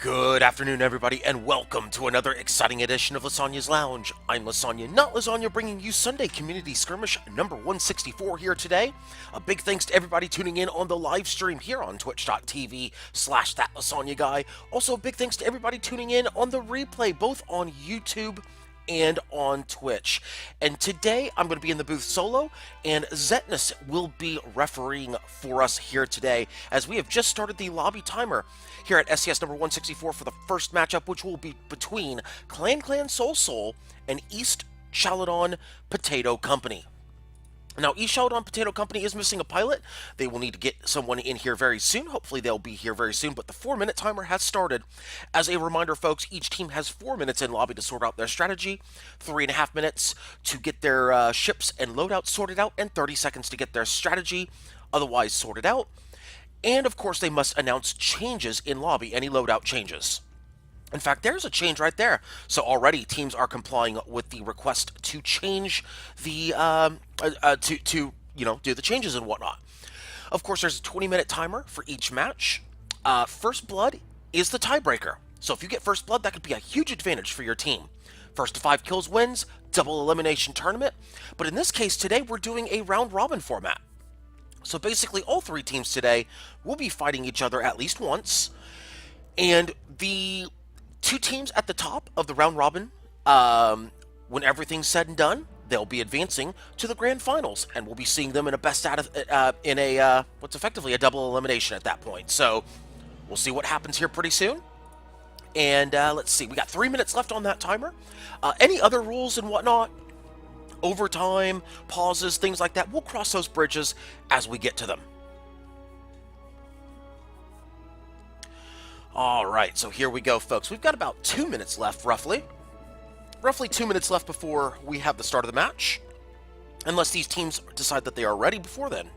Good afternoon, everybody, and welcome to another exciting edition of Lysanya's Lounge. I'm Lysanya, not Lasagna, bringing you Sunday Community Skirmish number 164 here today. A big thanks to everybody tuning in on the live stream here on twitch.tv/thatLasanyaGuy. Also, a big thanks to everybody tuning in on the replay, both on YouTube and on Twitch. And today I'm going to be in the booth solo, and Zetnus will be refereeing for us here today, as we have just started the lobby timer here at SCS number 164 for the first matchup, which will be between Clan Soul Soul and East Chaladon Potato Company. Now, East Chaladon Potato Company is missing a pilot. They will need to get someone in here very soon. Hopefully, they'll be here very soon, but the 4-minute timer has started. As a reminder, folks, each team has 4 minutes in lobby to sort out their strategy, 3.5 minutes to get their ships and loadouts sorted out, and 30 seconds to get their strategy otherwise sorted out. And, of course, they must announce changes in lobby, any loadout changes. In fact, there's a change right there. So already teams are complying with the request to change the, do the changes and whatnot. Of course, there's a 20-minute timer for each match. First blood is the tiebreaker. So if you get first blood, that could be a huge advantage for your team. First to 5 kills wins, double elimination tournament. But in this case today, we're doing a round robin format. So basically all 3 teams today will be fighting each other at least once. And the 2 teams at the top of the round robin, when everything's said and done, they'll be advancing to the grand finals, and we'll be seeing them in a best out of what's effectively a double elimination at that point. So we'll see what happens here pretty soon. And let's see, we got 3 minutes left on that timer. Any other rules and whatnot, overtime, pauses, things like that, we'll cross those bridges as we get to them. Alright, so here we go, folks. We've got about 2 minutes left, roughly. Roughly 2 minutes left before we have the start of the match. Unless these teams decide that they are ready before then.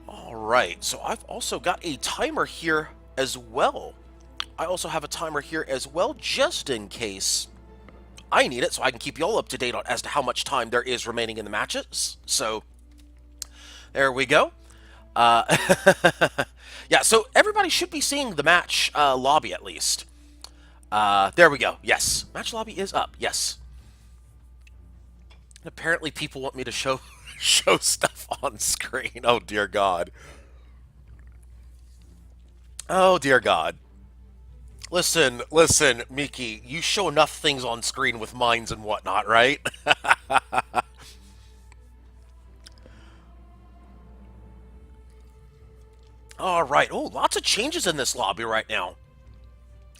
Alright, so I've also got a timer here as well. I also have a timer here as well, just in case I need it, so I can keep you all up to date on as to how much time there is remaining in the matches. So, there we go. Yeah, so everybody should be seeing the match lobby at least. There we go. Yes, match lobby is up. Yes. And apparently people want me to show stuff on screen. Oh dear God. Oh dear God. Listen, Miki. You show enough things on screen with mines and whatnot, right? Alright, oh, lots of changes in this lobby right now.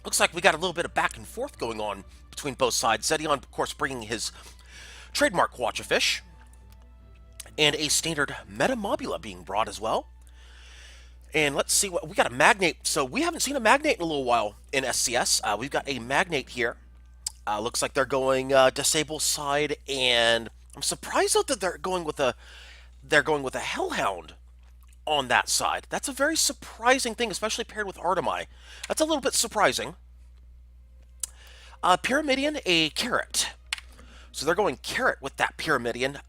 Looks like we got a little bit of back and forth going on between both sides. Zedion, of course, bringing his trademark Watch-A-Fish. And a standard Metamobula being brought as well. And let's see what... we got a Magnate. So we haven't seen a Magnate in a little while in SCS. We've got a Magnate here. Looks like they're going Disable side. And I'm surprised, though, that they're going with a Hellhound on that side. That's a very surprising thing, especially paired with Artemai. That's a little bit surprising. Pyramidion, a Carrot. So they're going Carrot with that Pyramidion.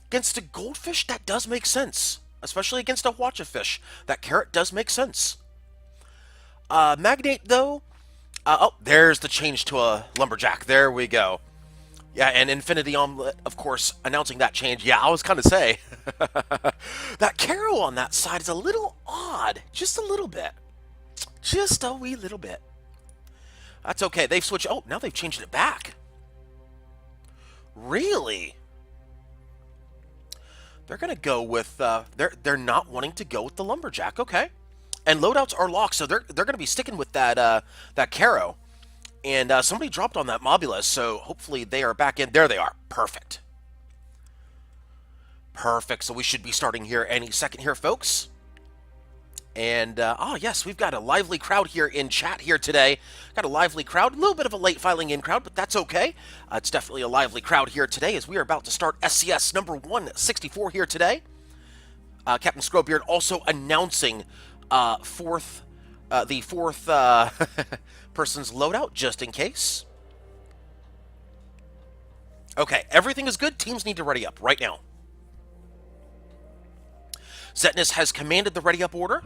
Against a Goldfish, that does make sense. Especially against a Watch-A-Fish. That Carrot does make sense. Magnate, though... oh, there's the change to a Lumberjack. There we go. Yeah, and Infinity Omelet, of course, announcing that change. Yeah, I was kind of say. That Caro on that side is a little odd. Just a little bit. Just a wee little bit. That's okay. They've switched... oh, now they've changed it back. Really? They're going to go with... they're not wanting to go with the Lumberjack. Okay. And loadouts are locked, so they're going to be sticking with that Caro. And somebody dropped on that Mobula, so hopefully they are back in. There they are. Perfect. Perfect. So we should be starting here any second here, folks. And, yes, we've got a lively crowd here in chat here today. Got a lively crowd. A little bit of a late filing in crowd, but that's okay. It's definitely a lively crowd here today as we are about to start SCS number 164 here today. Captain Scrowbeard also announcing the fourth person's loadout, just in case. Okay, everything is good. Teams need to ready up right now. Zetnus has commanded the ready up order.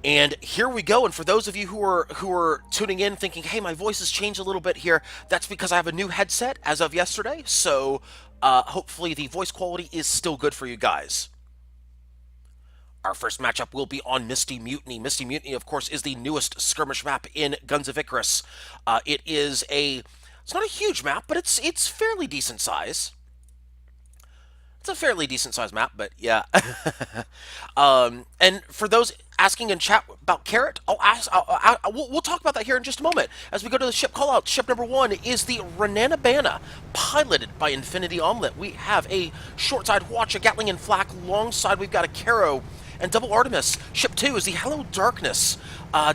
And here we go. And for those of you who are tuning in thinking, hey, my voice has changed a little bit here, that's because I have a new headset as of yesterday. So hopefully the voice quality is still good for you guys. Our first matchup will be on Misty Mutiny. Misty Mutiny, of course, is the newest skirmish map in Guns of Icarus. It's not a huge map, but it's fairly decent size. It's a fairly decent sized map, but yeah. And for those asking in chat about Carrot, we'll talk about that here in just a moment. As we go to the ship callout, ship number 1 is the Renanabana, piloted by Infinity Omelette. We have a short side Watch, a Gatling and Flak. Long side, we've got a Caro and Double Artemis. Ship 2 is the Hello Darkness.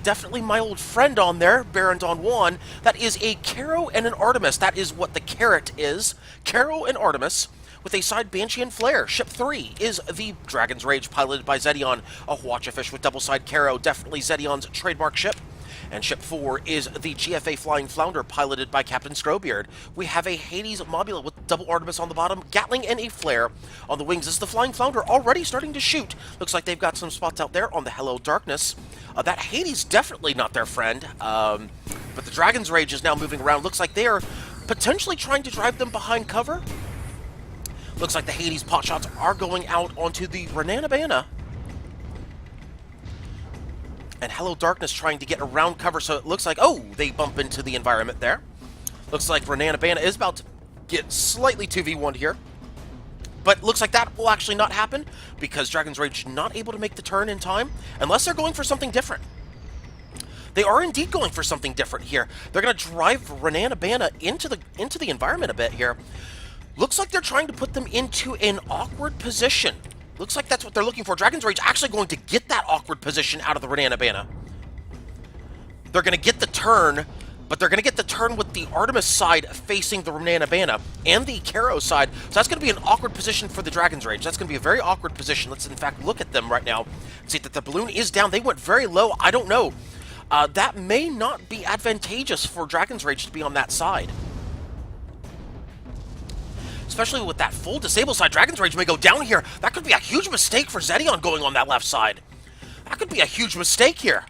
Definitely my old friend on there, Baron Don Juan. That is a Caro and an Artemis. That is what the Carrot is. Caro and Artemis, with a side Banshee and Flare. Ship 3 is the Dragon's Rage, piloted by Zedion, a Watch-a-Fish with double side Caro, definitely Zedion's trademark ship. And Ship 4 is the GFA Flying Flounder, piloted by Captain Scrowbeard. We have a Hades Mobula with double Artemis on the bottom, Gatling and a Flare on the wings. This is the Flying Flounder already starting to shoot. Looks like they've got some spots out there on the Hello Darkness. That Hades definitely not their friend, but the Dragon's Rage is now moving around. Looks like they are potentially trying to drive them behind cover. Looks like the Hades pot shots are going out onto the Renanabana. And Hello Darkness trying to get around cover, so it looks like, oh, they bump into the environment there. Looks like Renanabana is about to get slightly 2v1 here. But looks like that will actually not happen, because Dragon's Rage not able to make the turn in time, unless they're going for something different. They are indeed going for something different here. They're going to drive Renanabana into the environment a bit here. Looks like they're trying to put them into an awkward position. Looks like that's what they're looking for. Dragon's Rage actually going to get that awkward position out of the Renanabana. They're going to get the turn, but they're going to get the turn with the Artemis side facing the Renanabana and the Caro side. So that's going to be an awkward position for the Dragon's Rage. That's going to be a very awkward position. Let's, in fact, look at them right now. See that the balloon is down. They went very low. I don't know. That may not be advantageous for Dragon's Rage to be on that side. Especially with that full disable side, Dragon's Rage may go down here. That could be a huge mistake for Zedion going on that left side. That could be a huge mistake here.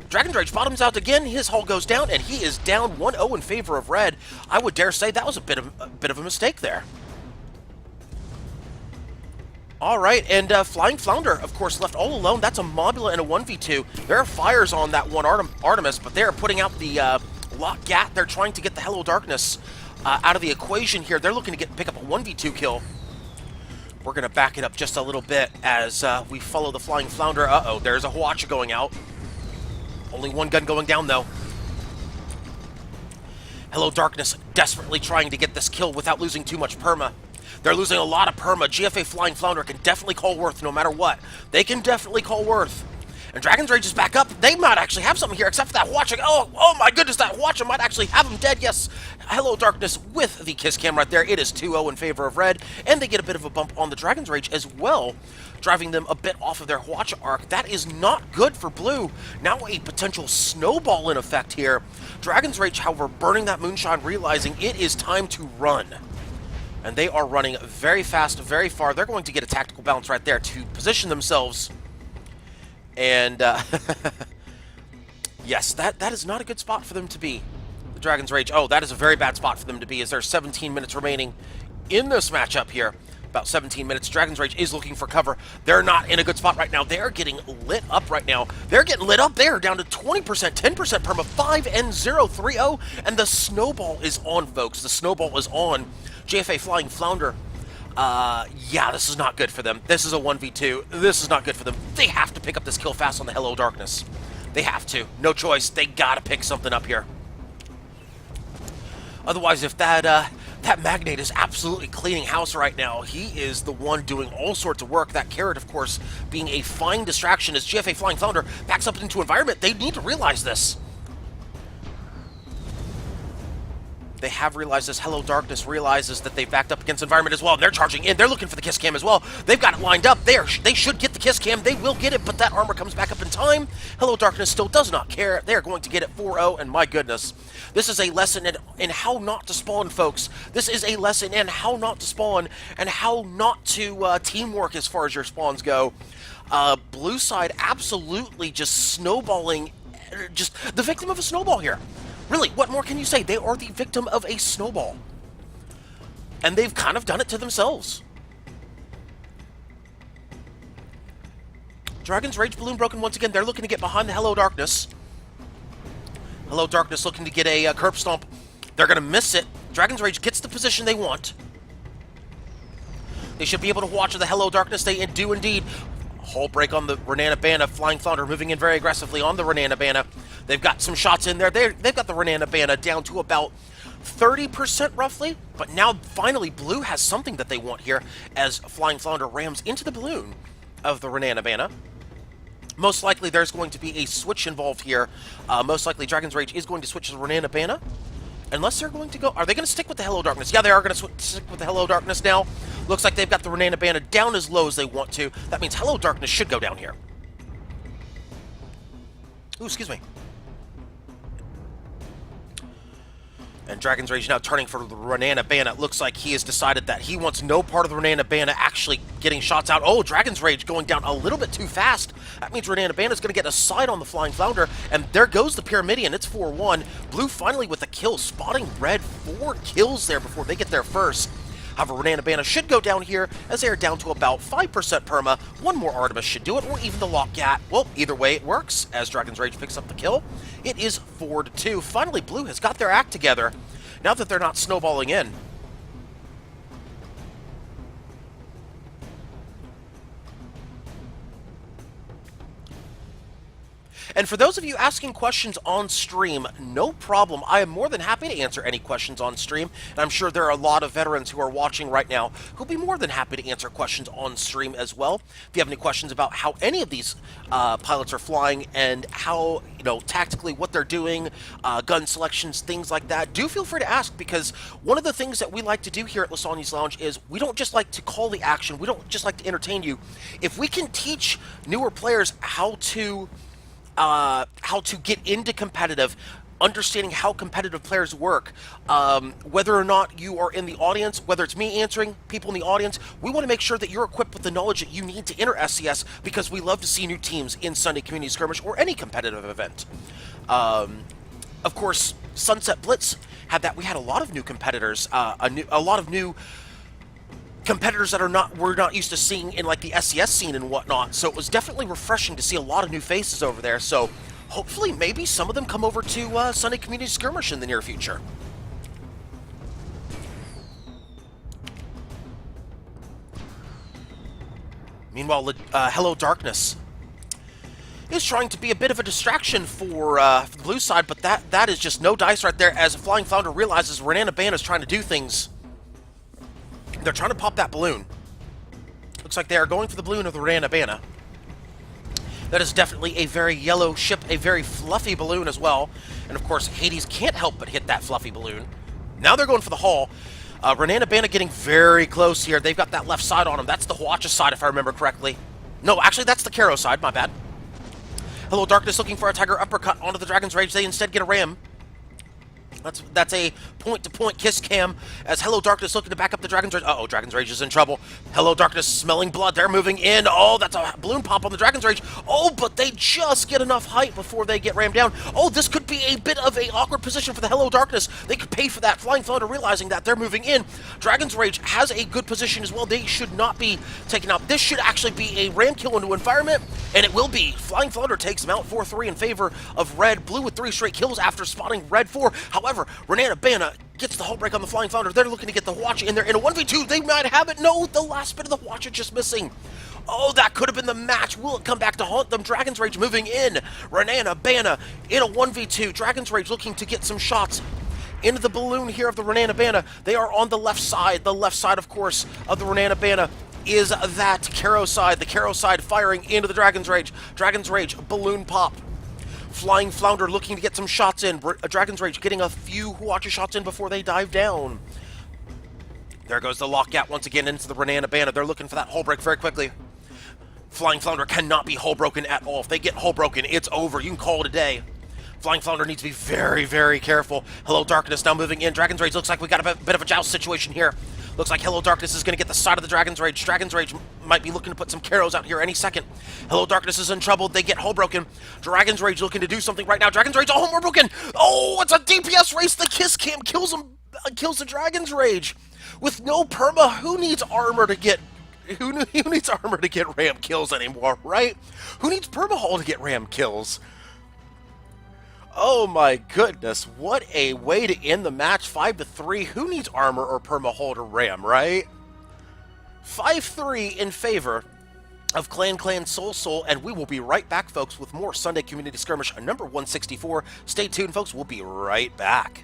Dragon's Rage bottoms out again, his hull goes down, and he is down 1-0 in favor of red. I would dare say that was a bit of a mistake there. Alright, and Flying Flounder, of course, left all alone. That's a Mobula and a 1v2. There are fires on that one Artemis, but they're putting out the Lock Gat. They're trying to get the Hello Darkness out of the equation here. They're looking to pick up a 1v2 kill. We're going to back it up just a little bit as we follow the Flying Flounder. Uh-oh, there's a Hwacha going out. Only one gun going down, though. Hello Darkness desperately trying to get this kill without losing too much perma. They're losing a lot of perma. GFA Flying Flounder can definitely call Worth no matter what. They can definitely call Worth. And Dragon's Rage is back up. They might actually have something here, except for that Hwacha. Oh my goodness, that Hwacha might actually have him dead. Yes, Hello Darkness with the kiss cam right there. It is 2-0 in favor of red, and they get a bit of a bump on the Dragon's Rage as well, driving them a bit off of their Hwacha arc. That is not good for blue. Now a potential snowball in effect here. Dragon's Rage, however, burning that moonshine, realizing it is time to run. And they are running very fast, very far. They're going to get a tactical bounce right there to position themselves. And, yes, that is not a good spot for them to be. The Dragon's Rage, oh, that is a very bad spot for them to be, as there's 17 minutes remaining in this matchup here. About 17 minutes. Dragon's Rage is looking for cover. They're not in a good spot right now. They're getting lit up right now. They're getting lit up. They're down to 20%, 10% perma, 5-0, 3-0, and the snowball is on, folks. The snowball is on. GFA Flying Flounder. Yeah, this is not good for them. This is a 1v2. This is not good for them. They have to pick up this kill fast on the Hello Darkness. They have to. No choice. They gotta pick something up here. Otherwise, if that Magnate is absolutely cleaning house right now, he is the one doing all sorts of work. That Carrot, of course, being a fine distraction as GFA Flying Flounder backs up into environment. They need to realize this. They have realized this. Hello Darkness realizes that they've backed up against environment as well. And they're charging in. They're looking for the kiss cam as well. They've got it lined up. They should get the kiss cam. They will get it, but that armor comes back up in time. Hello Darkness still does not care. They're going to get it 4-0, and my goodness. This is a lesson in how not to spawn, folks. This is a lesson in how not to spawn and how not to teamwork as far as your spawns go. Blue side absolutely just snowballing, just the victim of a snowball here. Really, what more can you say? They are the victim of a snowball. And they've kind of done it to themselves. Dragon's Rage balloon broken once again. They're looking to get behind the Hello Darkness. Hello Darkness looking to get a curb stomp. They're going to miss it. Dragon's Rage gets the position they want. They should be able to watch the Hello Darkness. They do indeed. Hull break on the Renana Banna. Flying Flounder moving in very aggressively on the Renana Banna. They've got some shots in there. They've got the Renana Banna down to about 30% roughly. But now finally Blue has something that they want here as Flying Flounder rams into the balloon of the Renana Banna. Most likely there's going to be a switch involved here. Most likely Dragon's Rage is going to switch to the Renana Banna. Unless they're going to go... Are they going to stick with the Hello Darkness? Yeah, they are going to stick with the Hello Darkness now. Looks like they've got the Renana Banna down as low as they want to. That means Hello Darkness should go down here. Ooh, excuse me. And Dragon's Rage now turning for the Renana Banna. It looks like he has decided that he wants no part of the Renana Banna actually getting shots out. Oh, Dragon's Rage going down a little bit too fast. That means Renana Banna is going to get a side on the Flying Flounder. And there goes the Pyramidion. It's 4-1. Blue finally with a kill, spotting red. 4 kills there before they get there first. However, Renana Banna should go down here as they are down to about 5% perma. One more Artemis should do it, or even the Lockgat. Well, either way it works as Dragon's Rage picks up the kill. It is 4-2. Finally, Blue has got their act together now that they're not snowballing in. And for those of you asking questions on stream, no problem. I am more than happy to answer any questions on stream. And I'm sure there are a lot of veterans who are watching right now who'll be more than happy to answer questions on stream as well. If you have any questions about how any of these pilots are flying and how, tactically what they're doing, gun selections, things like that, do feel free to ask, because one of the things that we like to do here at Lysanya's Lounge is we don't just like to call the action. We don't just like to entertain you. If we can teach newer players how to get into competitive, understanding how competitive players work, whether or not you are in the audience, whether it's me answering, people in the audience, we want to make sure that you're equipped with the knowledge that you need to enter SCS, because we love to see new teams in Sunday Community Skirmish or any competitive event. Of course, Sunset Blitz had that. We had a lot of new competitors, a lot of new competitors that we're not used to seeing in like the SCS scene and whatnot. So it was definitely refreshing to see a lot of new faces over there. So hopefully maybe some of them come over to Sunday Community Skirmish in the near future. Meanwhile, Hello Darkness is trying to be a bit of a distraction for the blue side, but that is just no dice right there as Flying Flounder realizes Renana Banna is trying to do things. They're trying to pop that balloon. Looks like they are going for the balloon of the Renana Banna. That is definitely a very yellow ship, a very fluffy balloon as well. And of course, Hades can't help but hit that fluffy balloon. Now they're going for the hull. Renana Banna getting very close here. They've got that left side on them. That's the Huacha side, if I remember correctly. No, actually, that's the Karo side. My bad. Hello Darkness looking for a Tiger Uppercut onto the Dragon's Rage. They instead get a ram. That's a point-to-point kiss cam as Hello Darkness looking to back up the Dragon's Rage. Uh-oh, Dragon's Rage is in trouble. Hello Darkness smelling blood. They're moving in. Oh, that's a balloon pop on the Dragon's Rage. Oh, but they just get enough height before they get rammed down. Oh, this could be a bit of an awkward position for the Hello Darkness. They could pay for that. Flying Flounder realizing that they're moving in. Dragon's Rage has a good position as well. They should not be taken out. This should actually be a ram kill into environment, and it will be. Flying Flounder takes them out 4-3 in favor of Red. Blue with 3 straight kills after spotting Red 4. However, Renana Banna gets the hull break on the Flying Flounder. They're looking to get the Huacha in there. In a 1v2, they might have it. No, the last bit of the Huacha just missing. Oh, that could have been the match. Will it come back to haunt them? Dragon's Rage moving in. Renana Banna in a 1v2. Dragon's Rage looking to get some shots into the balloon here of the Renana Banna. They are on the left side. The left side, of course, of the Renana Banna is that Karo side. The Karo side firing into the Dragon's Rage. Dragon's Rage balloon pop. Flying Flounder looking to get some shots in. Dragon's Rage getting a few Huacha shots in before they dive down. There goes the lockout once again into the Renana Banner. They're looking for that hull break very quickly. Flying Flounder cannot be hull broken at all. If they get hull broken, it's over. You can call it a day. Flying Flounder needs to be very, very careful. Hello Darkness now moving in. Dragon's Rage looks like we got a bit of a joust situation here. Looks like Hello Darkness is going to get the side of the Dragon's Rage. Dragon's Rage might be looking to put some Karos out here any second. Hello Darkness is in trouble. They get hull broken. Dragon's Rage looking to do something right now. Dragon's Rage, oh, we're broken. Oh, it's a DPS race. The Kiss Cam kills him, kills the Dragon's Rage. With no perma, who needs armor to get... Who needs armor to get ram kills anymore, right? Who needs perma-hull to get ram kills? Oh my goodness, what a way to end the match, 5-3. Who needs armor or perma-hull to ram, right? 5-3 in favor of Clan Soul, and we will be right back, folks, with more Sunday Community Skirmish number 164. Stay tuned, folks, we'll be right back.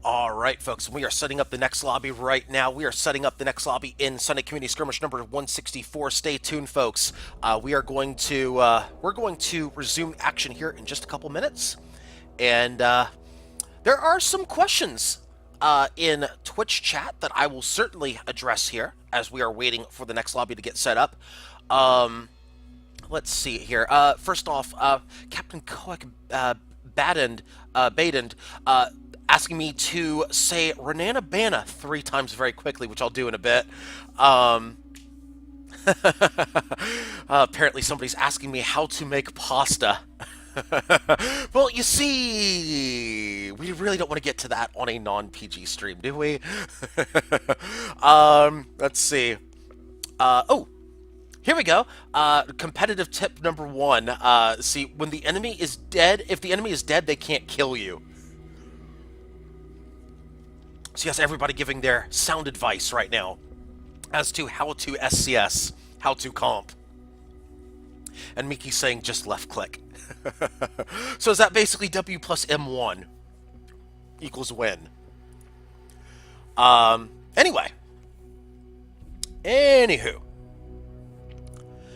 All right, folks, we are setting up the next lobby right now. We are setting up the next lobby in Sunday Community Skirmish number 164. Stay tuned, folks. We're going to resume action here in just a couple minutes, and there are some questions in Twitch chat that I will certainly address here as we are waiting for the next lobby to get set up. Let's see here. First off, Captain Koek Badend asking me to say Renana Banner 3 times very quickly, which I'll do in a bit. Apparently somebody's asking me how to make pasta. Well, you see, we really don't want to get to that on a non-PG stream, do we? Let's see. Oh, here we go. Competitive tip number 1. See, when the enemy is dead, if the enemy is dead, they can't kill you. So yes, everybody giving their sound advice right now as to how to SCS, how to comp. And Miki's saying just left click. So is that basically W plus M1 equals win? Anyway. Anywho.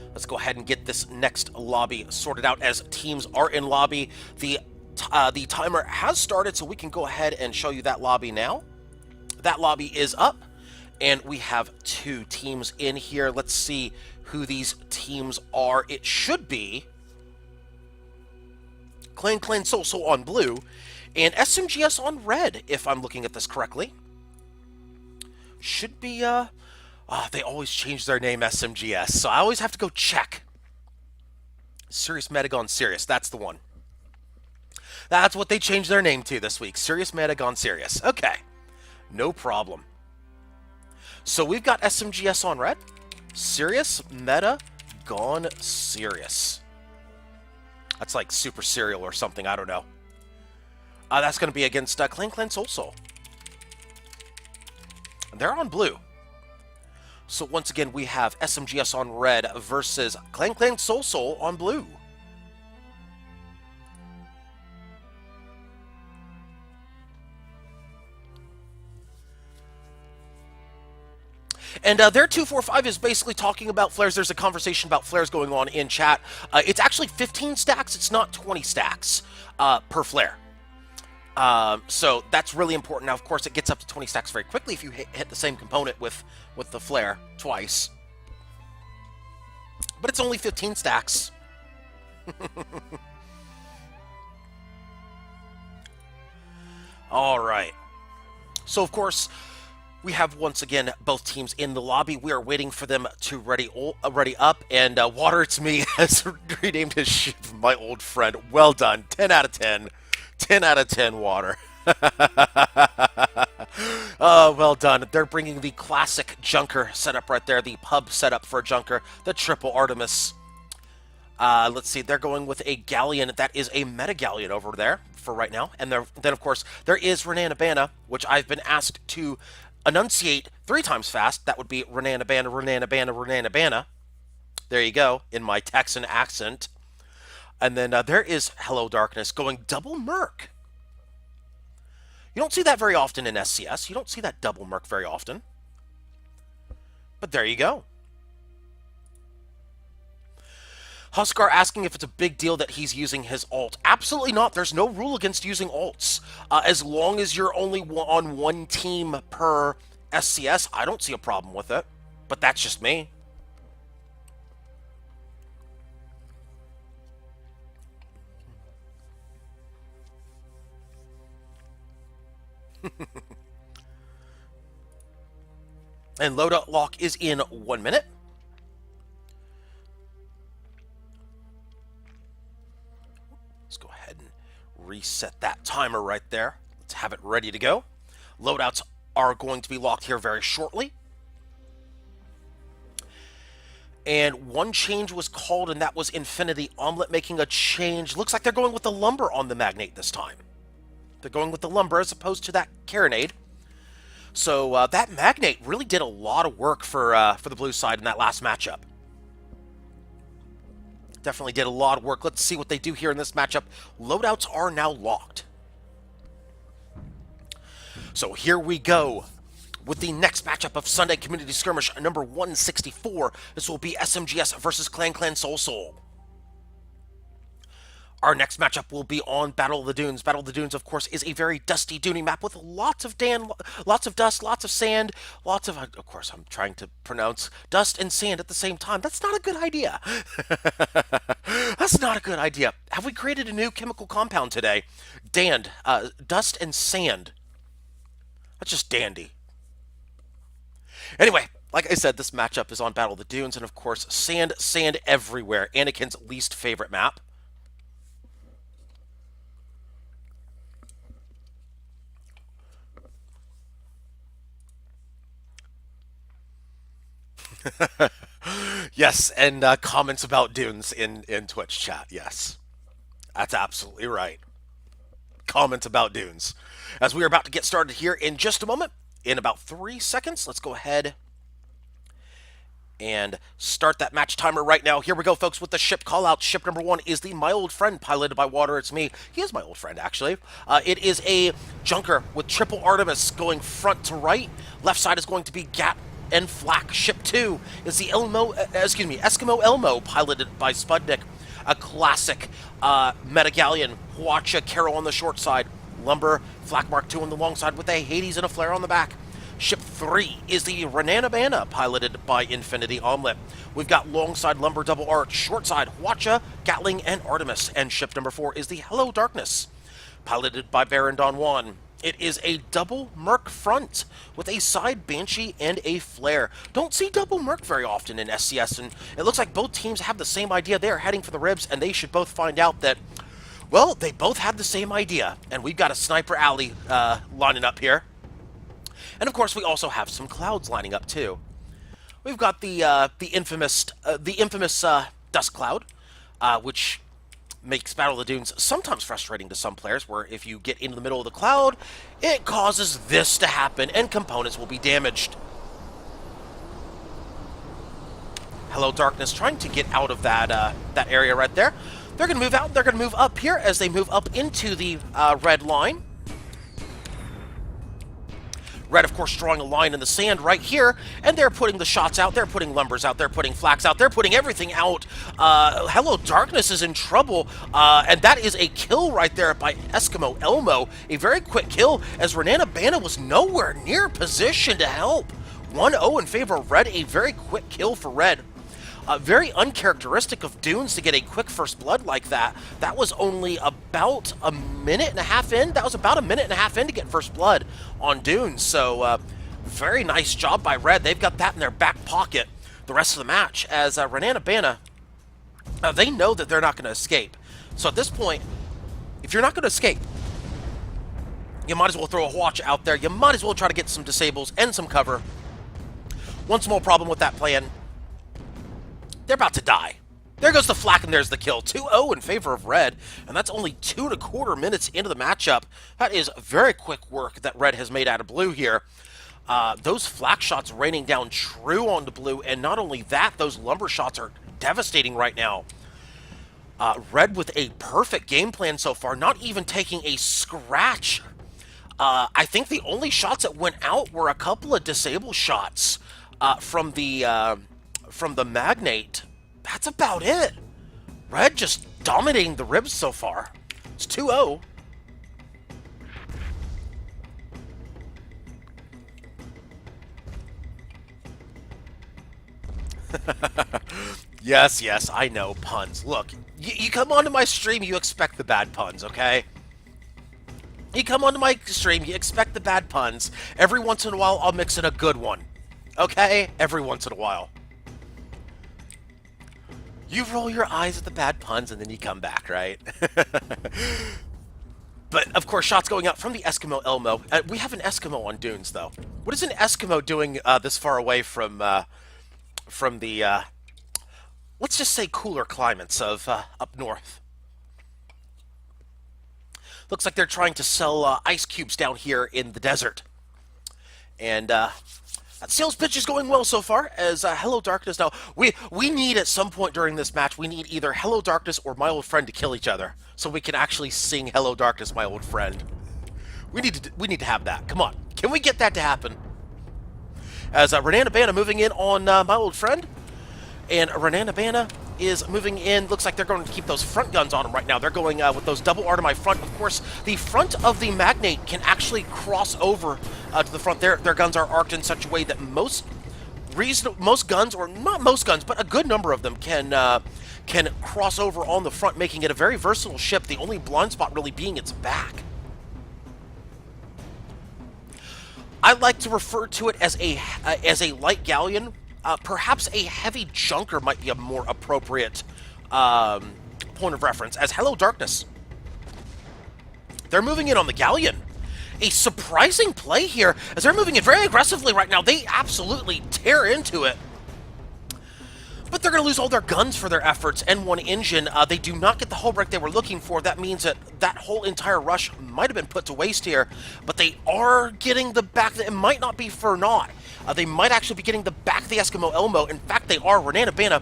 Let's go ahead and get this next lobby sorted out as teams are in lobby. The timer has started, so we can go ahead and show you that lobby now. That lobby is up, and we have 2 teams in here. Let's see who these teams are. It should be Clan Soul on blue and SMGS on red, if I'm looking at this correctly. Should be, they always change their name SMGS, so I always have to go check. Serious Metagon Serious, that's the one. That's what they changed their name to this week. Serious Metagon Serious. Okay. No problem. So we've got SMGS on red. Serious Meta Gone Serious. That's like Super Cereal or something. I don't know. That's going to be against Clan Soul. They're on blue. So once again, we have SMGS on red versus Clan Soul on blue. And their 245 is basically talking about flares. There's a conversation about flares going on in chat. It's actually 15 stacks. It's not 20 stacks per flare. So that's really important. Now, of course, it gets up to 20 stacks very quickly if you hit the same component with the flare twice. But it's only 15 stacks. All right. So, of course, we have, once again, both teams in the lobby. We are waiting for them to ready up. And Water It's Me has renamed his ship My Old Friend. Well done. 10 out of 10. 10 out of 10, Water. Oh, well done. They're bringing the classic Junker setup right there. The pub setup for a Junker. The Triple Artemis. Let's see. They're going with a Galleon. That is a Meta Galleon over there for right now. And then, of course, there is Renanabana, which I've been asked to enunciate 3 times fast. That would be Renanabana, Renanabana, Renanabana. There you go, in my Texan accent. And then there is Hello Darkness going double Merc. You don't see that very often in SCS. You don't see that double Merc very often. But there you go. Huskar asking if it's a big deal that he's using his alt. Absolutely not. There's no rule against using alts. As long as you're only on one team per SCS, I don't see a problem with it. But that's just me. And loadout lock is in 1 minute. Let's go ahead and reset that timer right there. Let's have it ready to go. Loadouts are going to be locked here very shortly. And one change was called, and that was Infinity Omelet making a change. Looks like they're going with the lumber on the Magnate this time. They're going with the lumber as opposed to that Carronade. So that Magnate really did a lot of work for the blue side in that last matchup. Definitely did a lot of work. Let's see what they do here in this matchup. Loadouts are now locked. So here we go with the next matchup of Sunday Community Skirmish number 164. This will be SMGS versus Clan Soul Soul. Our next matchup will be on Battle of the Dunes. Battle of the Dunes, of course, is a very dusty, duny map with lots of lots of dust, lots of sand, lots of course, I'm trying to pronounce dust and sand at the same time. That's not a good idea. That's not a good idea. Have we created a new chemical compound today? Dust and sand. That's just dandy. Anyway, like I said, this matchup is on Battle of the Dunes, and of course, sand everywhere. Anakin's least favorite map. Yes, and comments about Dunes in Twitch chat. Yes, that's absolutely right. Comments about Dunes. As we are about to get started here in just a moment, in about 3 seconds, let's go ahead and start that match timer right now. Here we go, folks, with the ship call-out. Ship number 1 is the My Old Friend, piloted by Water It's Me. He is my old friend, actually. It is a Junker with triple Artemis going front to right. Left side is going to be Gat and Flak. Ship 2 is the Eskimo Elmo, piloted by Spudnik. A classic Meta Galleon. Huacha Carol on the short side. Lumber, Flak Mark II on the long side with a Hades and a flare on the back. Ship 3 is the Renanabana, piloted by Infinity Omelet. We've got long side Lumber Double Arch, short side Huacha, Gatling, and Artemis. And ship number 4 is the Hello Darkness, piloted by Baron Don Juan. It is a double Merc front with a side Banshee and a flare. Don't see double Merc very often in SCS, and it looks like both teams have the same idea. They're heading for the ribs, and they should both find out that, well, they both had the same idea. And we've got a Sniper Alley lining up here. And of course, we also have some clouds lining up too. We've got the infamous Dust Cloud, which makes Battle of the Dunes sometimes frustrating to some players, where if you get into the middle of the cloud, it causes this to happen, and components will be damaged. Hello Darkness trying to get out of that area right there. They're going to move out. They're going to move up here as they move up into the red line. Red, of course, drawing a line in the sand right here, and they're putting the shots out, they're putting lumbers out, they're putting flaks out, they're putting everything out. Hello Darkness is in trouble, and that is a kill right there by Eskimo Elmo. A very quick kill, as Renana was nowhere near position to help. 1-0 in favor of Red, a very quick kill for Red. Very uncharacteristic of Dunes to get a quick first blood like that. That was only about a minute and a half in. That was about a minute and a half in to get first blood on Dunes. So very nice job by Red. They've got that in their back pocket the rest of the match. As Renana, they know that they're not going to escape. So at this point, if you're not going to escape, you might as well throw a watch out there. You might as well try to get some disables and some cover. One small problem with that plan: they're about to die. There goes the flak, and there's the kill. 2-0 in favor of Red, and that's only 2.25 minutes into the matchup. That is very quick work that Red has made out of Blue here. Those flak shots raining down true onto Blue, and not only that, those lumber shots are devastating right now. Red with a perfect game plan so far, not even taking a scratch. I think the only shots that went out were a couple of disable shots from the Magnate. That's about it. Red just dominating the ribs so far. It's 2-0. Yes, I know, puns. Look, you come onto my stream, you expect the bad puns, okay? You come onto my stream, you expect the bad puns. Every once in a while, I'll mix in a good one. Okay? Every once in a while. You roll your eyes at the bad puns, and then you come back, right? But, of course, shots going out from the Eskimo Elmo. We have an Eskimo on Dunes, though. What is an Eskimo doing this far away from the, let's just say, cooler climates of up north? Looks like they're trying to sell ice cubes down here in the desert. And that sales pitch is going well so far, as Hello Darkness. Now, we need at some point during this match, we need either Hello Darkness or my old friend to kill each other, so we can actually sing Hello Darkness, my old friend. We need to have that. Come on, can we get that to happen? As Renana moving in on my old friend, and Renana is moving in. Looks like they're going to keep those front guns on him right now. They're going with those double R to my front. Of course, the front of the Magnate can actually cross over to the front. Their guns are arced in such a way that most guns, or not most guns, but a good number of them can cross over on the front, making it a very versatile ship. The only blind spot really being its back. I like to refer to it as a light galleon. Perhaps a heavy junker might be a more appropriate point of reference, as Hello Darkness. They're moving in on the galleon. A surprising play here, as they're moving in very aggressively right now. They absolutely tear into it. But they're going to lose all their guns for their efforts, and one engine. They do not get the hull break they were looking for. That means that whole entire rush might have been put to waste here, but they are getting the back. It might not be for naught. They might actually be getting the back of the Eskimo Elmo. In fact, they are. Renana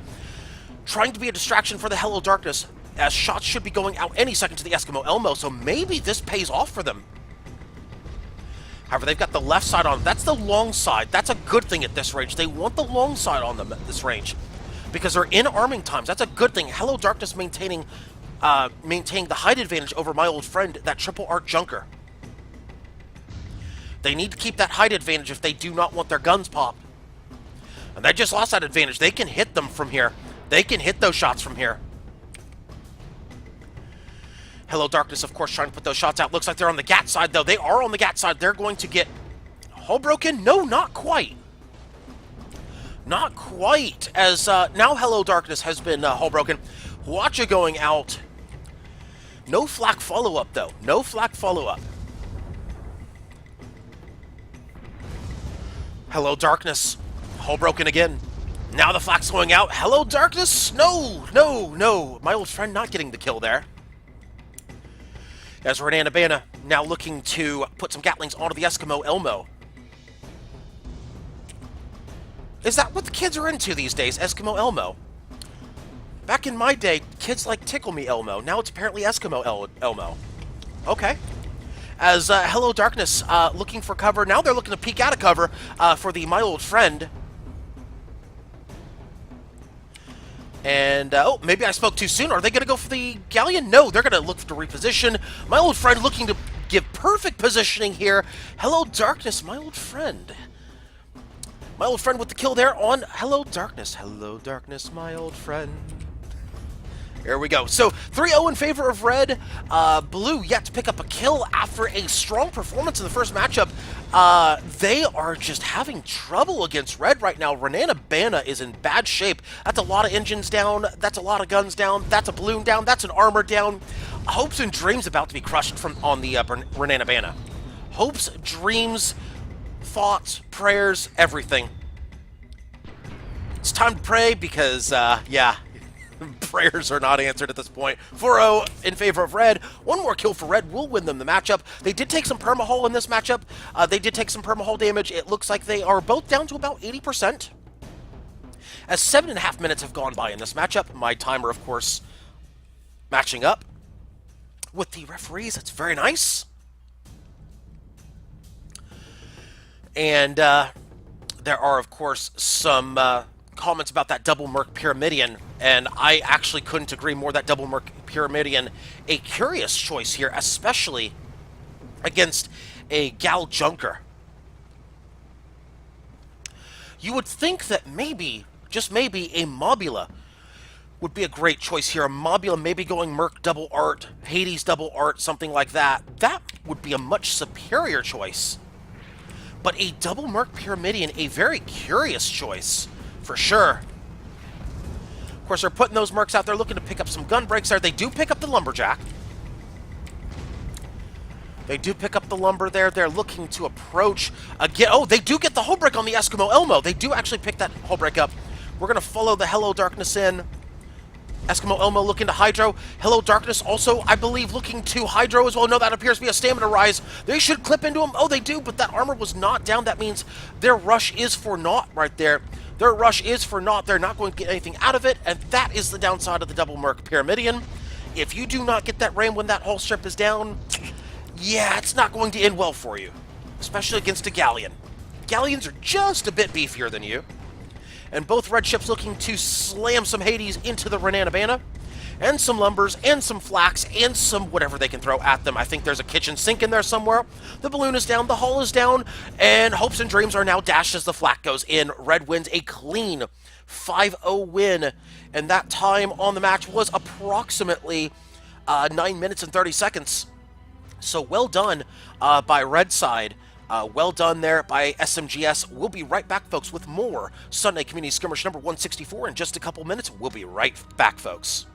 trying to be a distraction for the Hello Darkness, as shots should be going out any second to the Eskimo Elmo, so maybe this pays off for them. However, they've got the left side on them. That's the long side. That's a good thing at this range. They want the long side on them at this range, because they're in arming times. That's a good thing. Hello Darkness maintaining the height advantage over my old friend, that triple arc junker. They need to keep that height advantage if they do not want their guns popped. And they just lost that advantage. They can hit them from here. They can hit those shots from here. Hello Darkness, of course, trying to put those shots out. Looks like they're on the GAT side, though. They are on the GAT side. They're going to get hull broken? No, not quite. Not quite, as now Hello Darkness has been hull broken. Huacha going out. No flak follow-up, though. No flak follow-up. Hello Darkness, hull broken again. Now the flak's going out. Hello Darkness, no. My old friend not getting the kill there. As Renana now looking to put some Gatlings onto the Eskimo Elmo. Is that what the kids are into these days, Eskimo Elmo? Back in my day, kids like Tickle Me Elmo. Now it's apparently Eskimo Elmo. Okay. as Hello Darkness looking for cover. Now they're looking to peek out of cover for the My Old Friend. And, oh, maybe I spoke too soon. Are they going to go for the Galleon? No, they're going to look to reposition. My Old Friend looking to give perfect positioning here. Hello Darkness, My Old Friend. My Old Friend with the kill there on Hello Darkness. Hello Darkness, my old friend. There we go. So 3-0 in favor of Red. Blue yet to pick up a kill after a strong performance in the first matchup. They are just having trouble against Red right now. Renana is in bad shape. That's a lot of engines down. That's a lot of guns down. That's a balloon down. That's an armor down. Hopes and dreams about to be crushed from on the Renana. Hopes, dreams, thoughts, prayers, everything. It's time to pray because, yeah, prayers are not answered at this point. 4-0 in favor of Red. One more kill for Red will win them the matchup. They did take some permahull in this matchup. They did take some permahull damage. It looks like they are both down to about 80%. As 7.5 minutes have gone by in this matchup. My timer, of course, matching up with the referees. That's very nice. And there are, of course, some comments about that double Merc Pyramidion, and I actually couldn't agree more. That double Merc Pyramidion, a curious choice here, especially against a Gal Junker. You would think that maybe, just maybe, a Mobula would be a great choice here. A Mobula maybe going Merc double art, Hades double art, something like that. That would be a much superior choice. But a double Merc Pyramidion, a very curious choice, for sure. Of course, they're putting those Mercs out there, looking to pick up some gun breaks there. They do pick up the Lumberjack. They do pick up the Lumber there. They're looking to approach again. Oh, they do get the hull break on the Eskimo Elmo. They do actually pick that hull break up. We're going to follow the Hello Darkness in. Eskimo Elmo looking to Hydro. Hello Darkness also, I believe, looking to Hydro as well. No, that appears to be a stamina rise. They should clip into him. Oh, they do, but that armor was not down. That means their rush is for naught right there. Their rush is for naught. They're not going to get anything out of it, and that is the downside of the double Merc Pyramidion. If you do not get that ram when that hull strip is down, yeah, it's not going to end well for you, especially against a Galleon. Galleons are just a bit beefier than you. And both red ships looking to slam some Hades into the Renana, and some Lumbers, and some Flax, and some whatever they can throw at them. I think there's a kitchen sink in there somewhere. The balloon is down, the hull is down, and hopes and dreams are now dashed as the flak goes in. Red wins a clean 5-0 win, and that time on the match was approximately 9 minutes and 30 seconds. So well done by Red side. Well done there by SMGS. We'll be right back, folks, with more Sunday Community Skirmish number 164 in just a couple minutes. We'll be right back, folks.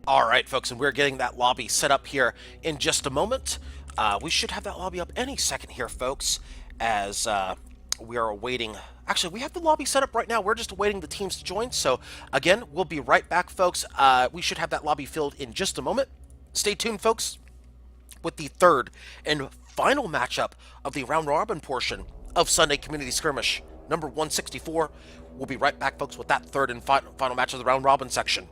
All right, folks, and we're getting that lobby set up here in just a moment. We should have that lobby up any second here, folks, as we are awaiting... Actually, we have the lobby set up right now. We're just awaiting the teams to join. So, again, we'll be right back, folks. We should have that lobby filled in just a moment. Stay tuned, folks, with the third and final matchup of the round-robin portion of Sunday Community Skirmish number 164. We'll be right back, folks, with that third and final match of the round robin section.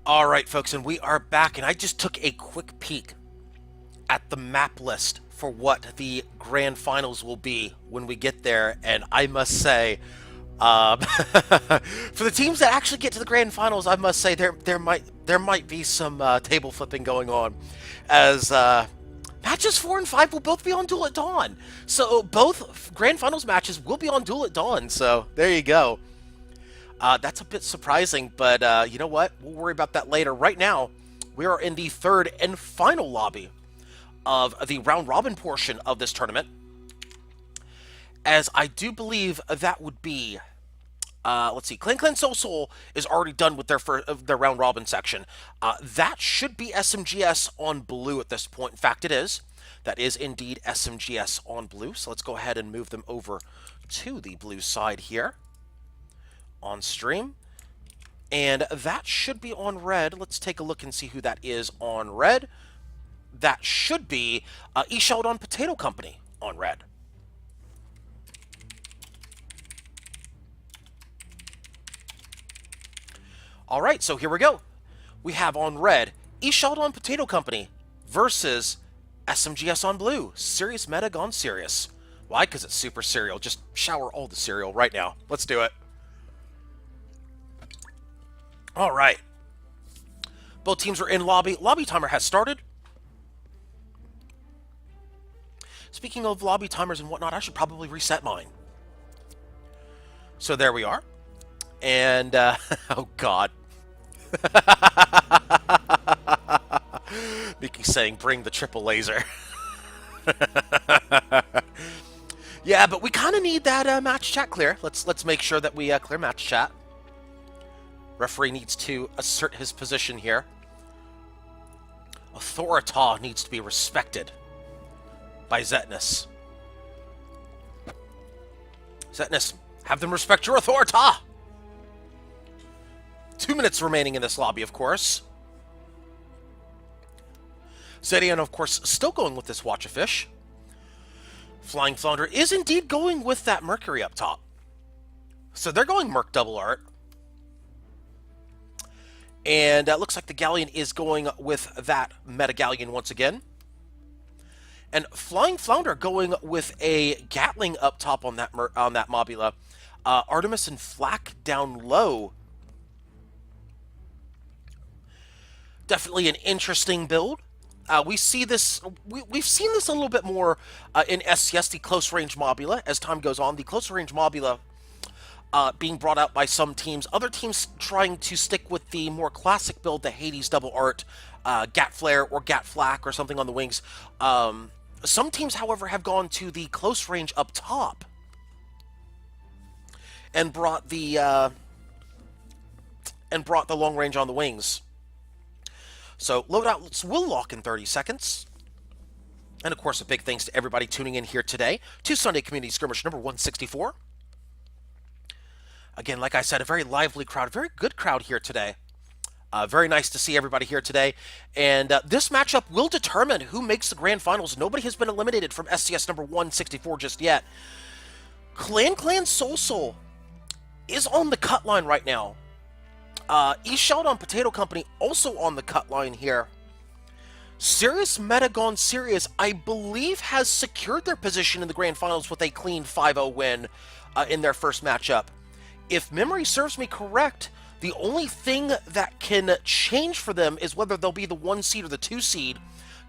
All right, folks, and we are back, and I just took a quick peek at the map list for what the grand finals will be when we get there, and I must say, for the teams that actually get to the grand finals, I must say there might be some table flipping going on, as matches 4 and 5 will both be on Duel at Dawn. So both grand finals matches will be on Duel at Dawn. So there you go. That's a bit surprising, but you know what? We'll worry about that later. Right now, we are in the third and final lobby of the round robin portion of this tournament, as I do believe that would be, let's see, Clan Soul Soul is already done with their round robin section. That should be SMGS on blue at this point. In fact, it is. That is indeed SMGS on blue. So let's go ahead and move them over to the blue side here on stream. And that should be on red. Let's take a look and see who that is on red. That should be Sheldon Potato Company on red. All right, so here we go. We have on red Sheldon Potato Company versus SMGS on blue. Serious meta gone serious. Why? Because it's super cereal. Just shower all the cereal right now. Let's do it. All right. Both teams are in lobby. Lobby timer has started. Speaking of lobby timers and whatnot, I should probably reset mine. So there we are. And, oh God. Mickey saying, bring the triple laser. Yeah, but we kind of need that match chat clear. Let's make sure that we clear match chat. Referee needs to assert his position here. Authorita needs to be respected by Zetnus. Zetnus, have them respect your Authorita! 2 minutes remaining in this lobby, of course. Zedian, of course, still going with this Watch a Fish. Flying Flounder is indeed going with that Mercury up top. So they're going Merc double art. And it looks like the Galleon is going with that Meta Galleon once again. And Flying Flounder going with a Gatling up top on that Mobula. Artemis and Flak down low. Definitely an interesting build. We see this. We've seen this a little bit more in SCS, the close range Mobula. As time goes on, the close range Mobula being brought out by some teams. Other teams trying to stick with the more classic build, the Hades double art, Gat Flare or Gat Flak or something on the wings. Some teams, however, have gone to the close range up top and brought the long range on the wings. So loadouts will lock in 30 seconds. And of course, a big thanks to everybody tuning in here today to Sunday Community Skirmish number 164. Again, like I said, a very lively crowd, a very good crowd here today. Very nice to see everybody here today. And this matchup will determine who makes the grand finals. Nobody has been eliminated from SCS number 164 just yet. Clan Soul Soul is on the cut line right now. Sheldon Potato Company also on the cut line here. Serious Meta Gone Serious, I believe, has secured their position in the grand finals with a clean 5-0 win in their first matchup. If memory serves me correct, The only thing that can change for them is whether they'll be the 1 seed or the 2 seed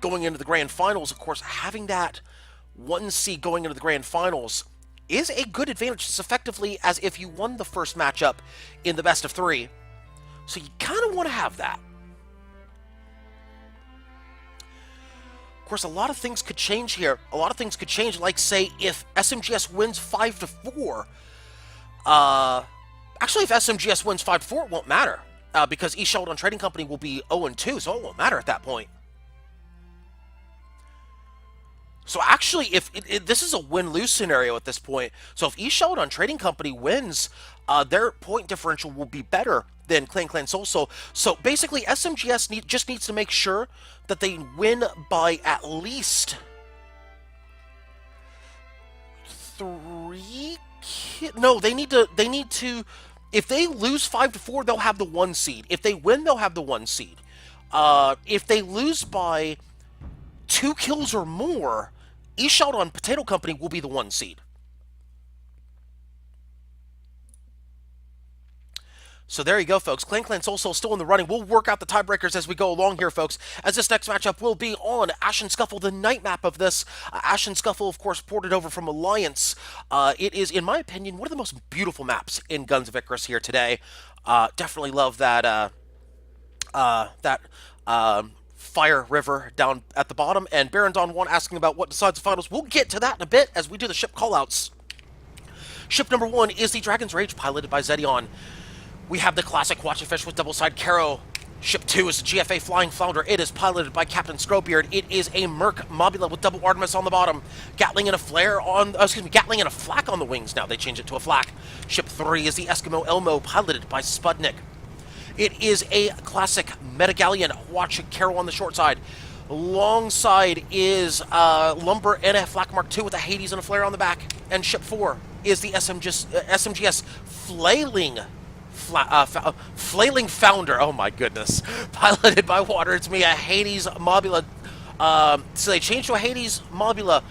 going into the grand finals. Of course, having that 1 seed going into the grand finals is a good advantage. It's effectively as if you won the first matchup in the best of 3. So you kind of want to have that. Of course, a lot of things could change here. A lot of things could change, like, say, if SMGS wins 5-4. Actually, if SMGS wins 5-4, it won't matter. Because East Sheldon Trading Company will be 0-2, so it won't matter at that point. So actually, if this is a win-lose scenario at this point, so if East Sheldon Trading Company wins, their point differential will be better than Clan Soul. So basically, SMGS just needs to make sure that they win by at least 3. No, they need to. If they lose 5-4, they'll have the 1 seed. If they win, they'll have the 1 seed. If they lose by 2 kills or more, East Sheldon Potato Company will be the 1 seed. So there you go, folks. Clan Soul still in the running. We'll work out the tiebreakers as we go along here, folks, as this next matchup will be on Ashen Scuffle, the night map of this. Ashen Scuffle, of course, ported over from Alliance. It is, in my opinion, one of the most beautiful maps in Guns of Icarus here today. Definitely love that, Fire River down at the bottom. And Baron's on 1 asking about what decides the finals. We'll get to that in a bit as we do the ship callouts. Ship number 1 is the Dragon's Rage, piloted by Zedion. We have the classic Watch a Fish with double-side Caro. Ship 2 is the GFA Flying Flounder. It is piloted by Captain Scrowbeard. It is a Merc Mobula with double Artemis on the bottom. Gatling and a flare on, Gatling and a flak on the wings now. They change it to a flak. Ship 3 is the Eskimo Elmo, piloted by Spudnik. It is a classic Metagallion. Watch Caro on the short side. Long side is Lumber and a Flak Mark II with a Hades and a flare on the back. And Ship 4 is the SMGS Flailing Founder. Oh my goodness. Piloted by Water. It's me, a Hades Mobula. So they changed to a Hades Mobula.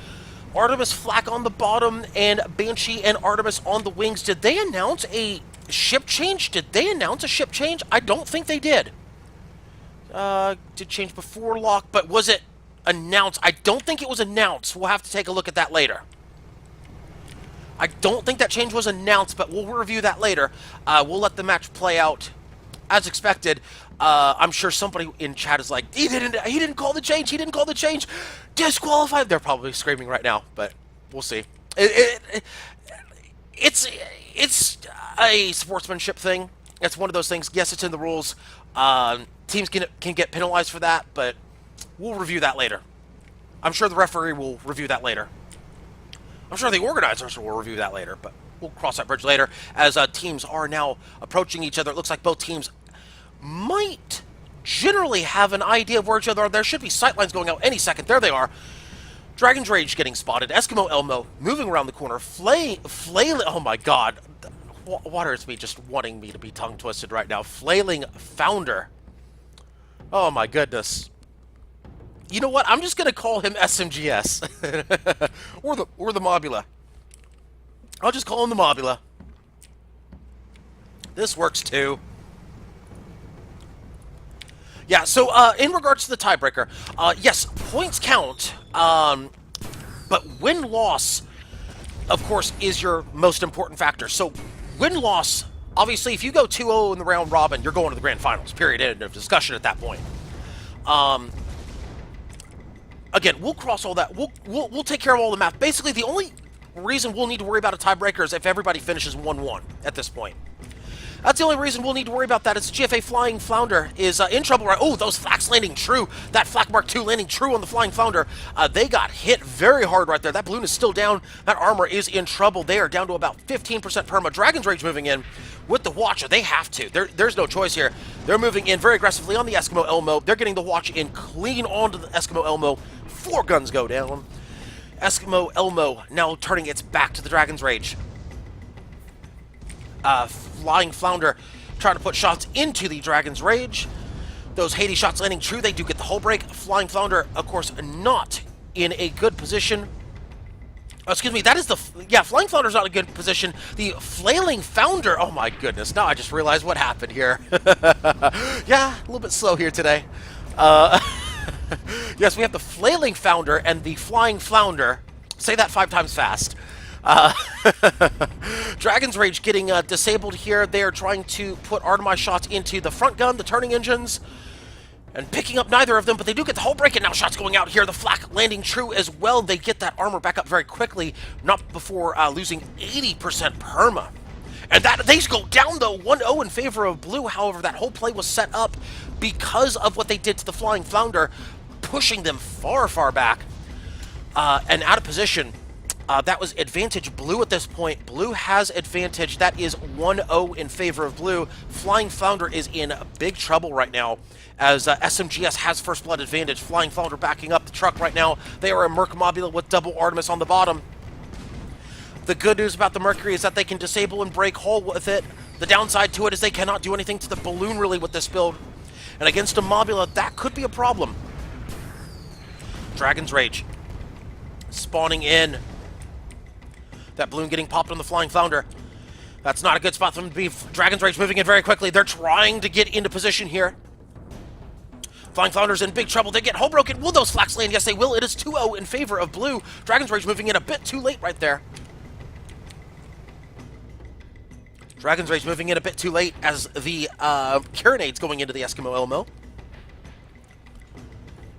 Artemis Flak on the bottom and Banshee and Artemis on the wings. Did they announce a ship change? I don't think they did. Did change before lock, but was it announced? I don't think it was announced. We'll have to take a look at that later. I don't think that change was announced, but we'll review that later. We'll let the match play out as expected. I'm sure somebody in chat is like, he didn't call the change. Disqualified. They're probably screaming right now, but we'll see. It's a sportsmanship thing. It's one of those things. Yes, it's in the rules. Teams can get penalized for that, but we'll review that later. I'm sure the referee will review that later. I'm sure the organizers will review that later, but we'll cross that bridge later as teams are now approaching each other. It looks like both teams might generally have an idea of where each other are. There should be sightlines going out any second. There they are. Dragon's Rage getting spotted. Eskimo Elmo moving around the corner. Flailing. Oh my god. Water is me just wanting me to be tongue twisted right now. Flailing Founder. Oh my goodness. You know what? I'm just going to call him SMGS. or the Mobula. I'll just call him the Mobula. This works too. Yeah, so in regards to the tiebreaker, yes, points count, but win-loss, of course, is your most important factor. So win-loss, obviously, if you go 2-0 in the round robin, you're going to the grand finals, period, end of discussion at that point. Again, we'll cross all that. We'll take care of all the math. Basically, the only reason we'll need to worry about a tiebreaker is if everybody finishes 1-1 at this point. That's the only reason we'll need to worry about that. It's GFA Flying Flounder is in trouble, right? Oh, those flaks landing true. That Flak Mark II landing true on the Flying Flounder. They got hit very hard right there. That balloon is still down. That armor is in trouble. They are down to about 15% perma. Dragon's Rage moving in with the Watcher. They have to. There's no choice here. They're moving in very aggressively on the Eskimo Elmo. They're getting the Watch in clean onto the Eskimo Elmo. 4 guns go down. Eskimo Elmo now turning its back to the Dragon's Rage. Flying Flounder trying to put shots into the Dragon's Rage. Those Hades shots landing true. They do get the hull break. Flying Flounder, of course, not in a good position. Oh, excuse me, that is the... Yeah, Flying Flounder's not in a good position. The Flailing Founder... Oh, my goodness. Now I just realized what happened here. Yeah, a little bit slow here today. Uh, yes, we have the Flailing Founder and the Flying Flounder. Say that 5 times fast. Uh, Dragon's Rage getting disabled here. They are trying to put Artemis shots into the front gun, the turning engines, and picking up neither of them, but they do get the hull break, and now shots going out here. The flak landing true as well. They get that armor back up very quickly, not before losing 80% perma. And that they go down, though, 1-0 in favor of blue. However, that whole play was set up because of what they did to the Flying Flounder, pushing them far, far back and out of position. That was advantage blue at this point. Blue has advantage. That is 1-0 in favor of blue. Flying Flounder is in big trouble right now, as SMGS has first blood advantage. Flying Flounder backing up the truck right now. They are a Mercmobula with double Artemis on the bottom. The good news about the Mercury is that they can disable and break hull with it. The downside to it is they cannot do anything to the balloon really with this build. And against a Mobula, that could be a problem. Dragon's Rage spawning in. That balloon getting popped on the Flying Flounder. That's not a good spot for them to be. Dragon's Rage moving in very quickly. They're trying to get into position here. Flying Flounder's in big trouble. They get hull broken. Will those flaks land? Yes, they will. It is 2-0 in favor of blue. Dragon's Rage moving in a bit too late right there. Dragon's Rage moving in a bit too late as the Carronade's going into the Eskimo Elmo.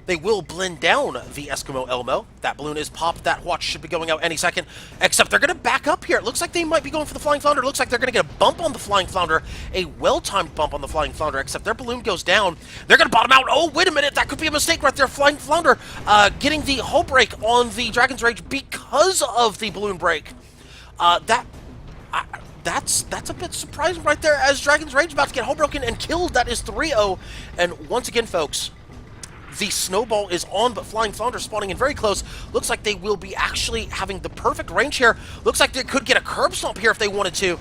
They will blend down the Eskimo Elmo. That balloon is popped. That watch should be going out any second. Except they're going to back up here. It looks like they might be going for the Flying Flounder. It looks like they're going to get a bump on the Flying Flounder. A well-timed bump on the Flying Flounder, except their balloon goes down. They're going to bottom out. Oh, wait a minute. That could be a mistake right there. Flying Flounder getting the hull break on the Dragon's Rage because of the balloon break. That's a bit surprising right there, as Dragon's Rage about to get hull broken and killed. That is 3-0. And once again, folks, the snowball is on, but Flying Flounder spawning in very close. Looks like they will be actually having the perfect range here. Looks like they could get a curb stomp here if they wanted to.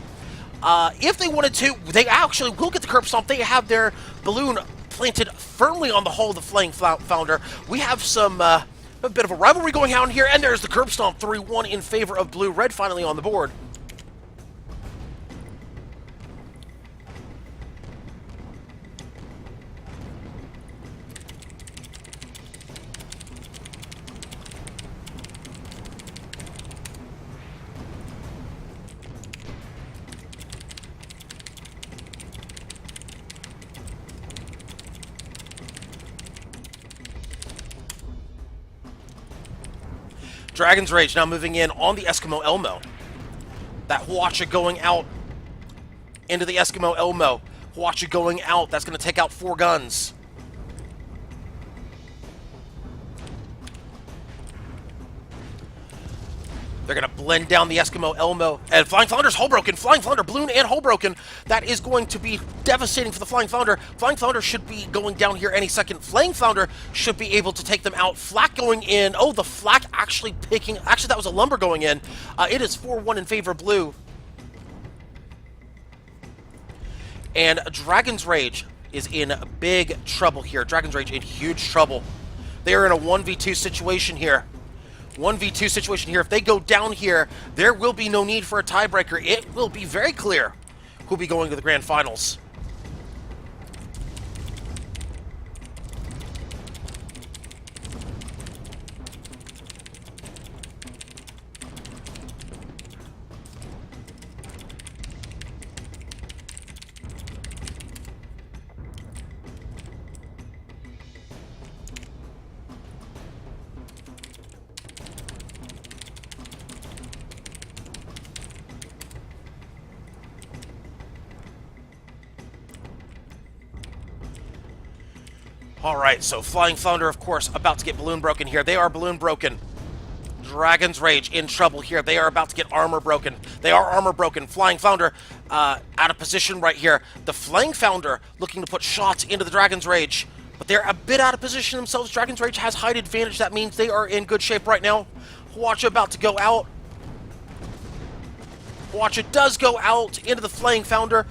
They actually will get the curb stomp. They have their balloon planted firmly on the hull of the Flying Flounder. We have a bit of a rivalry going on here, and there's the curb stomp. 3-1 in favor of blue. Red finally on the board. Dragon's Rage now moving in on the Eskimo Elmo. That Hwacha going out into the Eskimo Elmo. Hwacha going out. That's going to take out 4 guns. They're going to blend down the Eskimo Elmo. And Flying Flounder's hull broken. Flying Flounder, balloon and hull broken. That is going to be devastating for the Flying Flounder. Flying Flounder should be going down here any second. Flying Flounder should be able to take them out. Flak going in. Oh, the flak actually picking... Actually, that was a lumber going in. It is 4-1 in favor of blue. And Dragon's Rage is in big trouble here. Dragon's Rage in huge trouble. They are in a 1v2 situation here. 1v2 situation here. If they go down here, there will be no need for a tiebreaker. It will be very clear who'll be going to the grand finals. Alright, so Flying Flounder, of course, about to get balloon broken here. They are balloon broken. Dragon's Rage in trouble here. They are about to get armor broken. They are armor broken. Flying Flounder out of position right here. The Flying Flounder looking to put shots into the Dragon's Rage, but they're a bit out of position themselves. Dragon's Rage has height advantage. That means they are in good shape right now. Hwacha about to go out. Hwacha does go out into the Flying Flounder.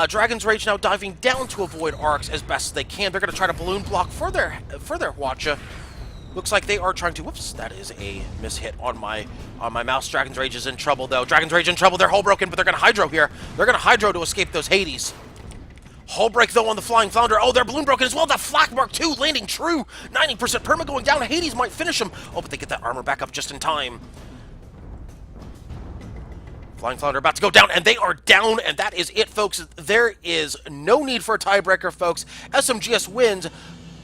Dragon's Rage now diving down to avoid arcs as best as they can. They're going to try to balloon block further Hwacha. Looks like they are trying to. Whoops, that is a mishit on my mouse. Dragon's Rage is in trouble though. Dragon's Rage in trouble. They're hull broken, but they're gonna hydro here. They're gonna hydro to escape those Hades. Hull break though on the Flying Flounder. Oh, they're balloon broken as well. That Flak Mark 2 landing true. 90% perma going down. Hades might finish him. Oh, but they get that armor back up just in time. Flying Flounder about to go down, and they are down, and that is it, folks. There is no need for a tiebreaker, folks. SMGS wins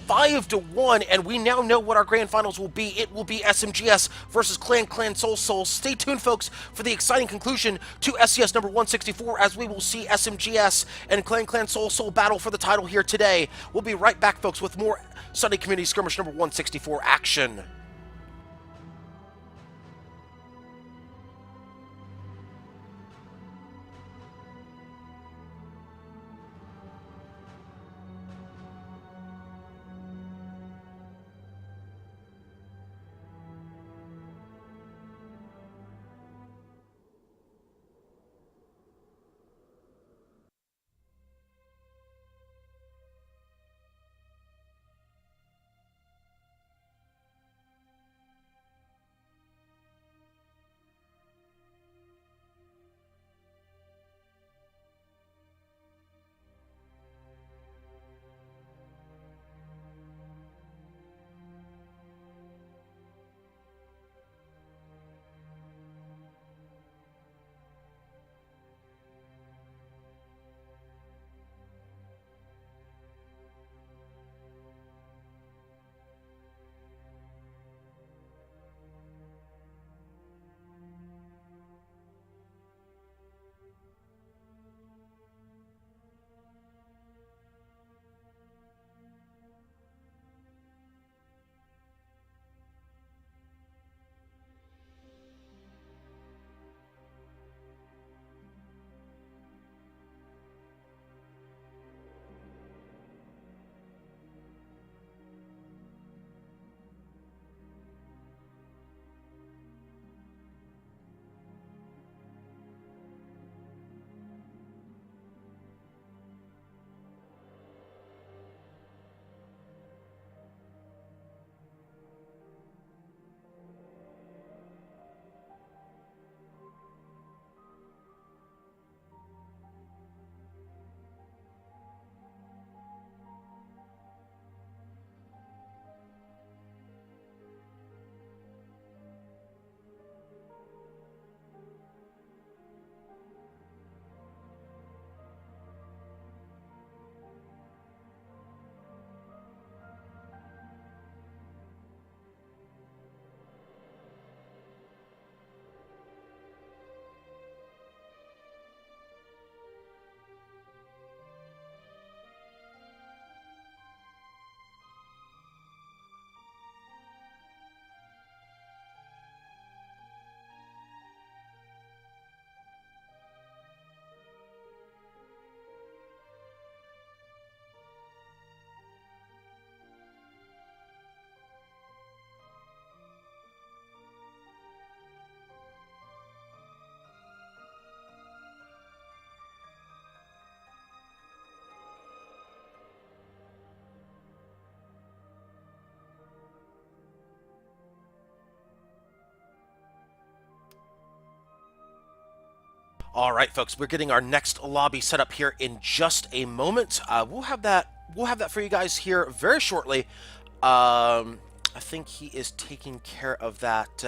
5-1, and we now know what our grand finals will be. It will be SMGS versus Clan Soul Soul. Stay tuned, folks, for the exciting conclusion to SCS number 164, as we will see SMGS and Clan Soul Soul battle for the title here today. We'll be right back, folks, with more Sunday Community Skirmish number 164 action. All right, folks, we're getting our next lobby set up here in just a moment. We'll have that for you guys here very shortly. I think he is taking care of that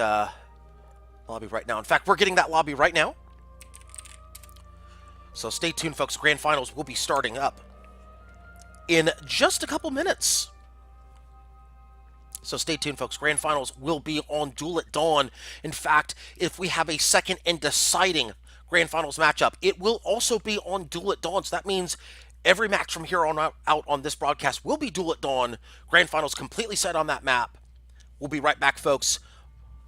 lobby right now. In fact, we're getting that lobby right now. So stay tuned, folks. Grand finals will be starting up in just a couple minutes. So stay tuned, folks. Grand finals will be on Duel at Dawn. In fact, if we have a second and deciding Grand Finals matchup, it will also be on Duel at Dawn. So that means every match from here on out on this broadcast will be Duel at Dawn. Grand Finals completely set on that map. We'll be right back, folks.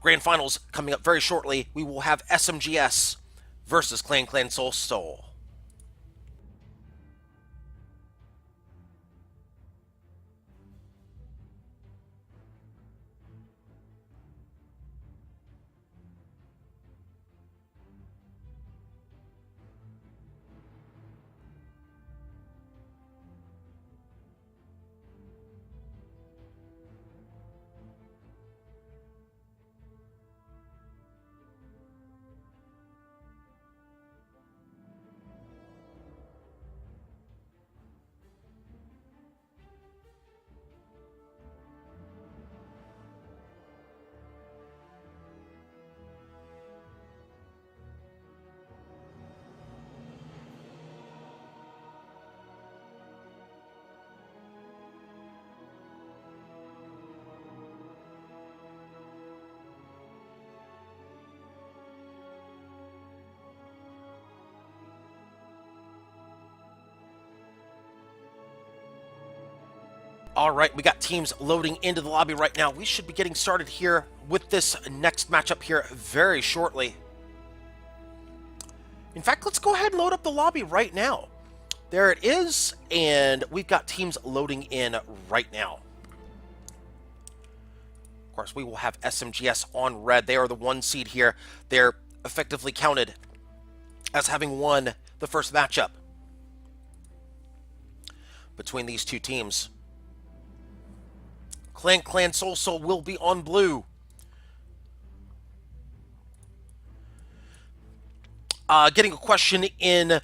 Grand Finals coming up very shortly. We will have SMGS versus Clan Soul Soul. All right, we got teams loading into the lobby right now. We should be getting started here with this next matchup here very shortly. In fact, let's go ahead and load up the lobby right now. There it is, and we've got teams loading in right now. Of course, we will have SMGS on red. They are the 1 seed here. They're effectively counted as having won the first matchup between these two teams. Clan Soul will be on blue. Getting a question in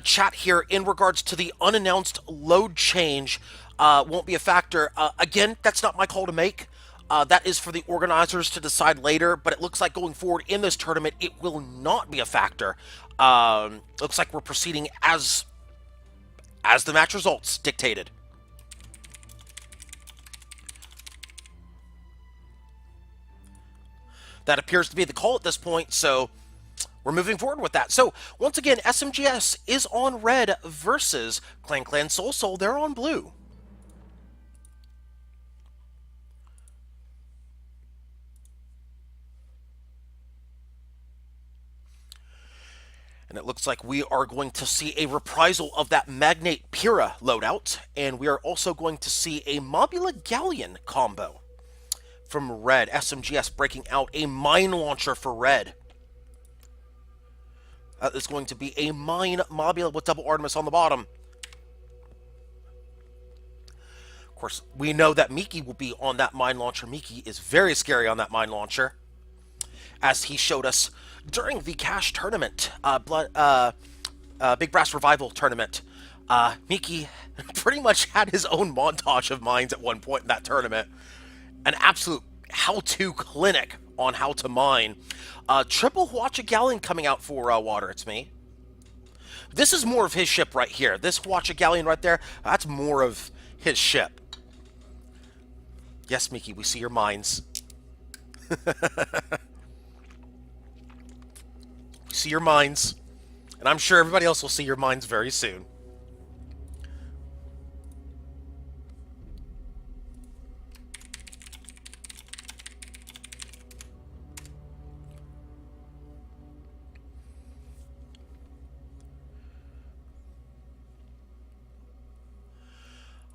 chat here in regards to the unannounced load change won't be a factor. Again, that's not my call to make. That is for the organizers to decide later, but it looks like going forward in this tournament, it will not be a factor. Looks like we're proceeding as the match results dictated. That appears to be the call at this point, so we're moving forward with that. So, once again, SMGS is on red versus Clan Soul. They're on blue. And it looks like we are going to see a reprisal of that Magnate Pyrrha loadout, and we are also going to see a Mobula Galleon combo from red. SMGS breaking out a mine launcher for red. That is going to be a mine Mobula with double Artemis on the bottom. Of course, we know that Miki will be on that mine launcher. Miki is very scary on that mine launcher, as he showed us during the Cash tournament, Big Brass Revival tournament. Miki pretty much had his own montage of mines at one point in that tournament. An absolute how-to clinic on how to mine. Triple Hwacha Galleon coming out for water. It's me. This is more of his ship right here. This Hwacha Galleon right there, that's more of his ship. Yes, Miki, we see your mines. We see your mines. And I'm sure everybody else will see your mines very soon.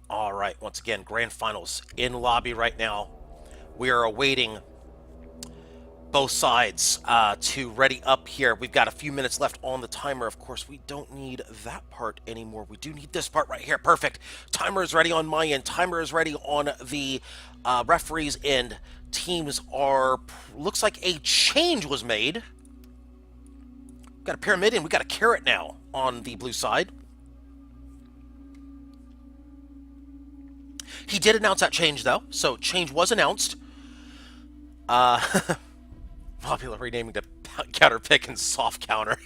All right, once again, Grand Finals in lobby right now. We are awaiting both sides to ready up here. We've got a few minutes left on the timer. Of course, we don't need that part anymore. We do need this part right here. Perfect. Timer is ready on my end. Timer is ready on the referee's end. Teams are... Looks like a change was made. We've got a Pyramid and we got a Carrot now on the blue side. He did announce that change, though, so change was announced. Popular renaming to counter pick and soft counter.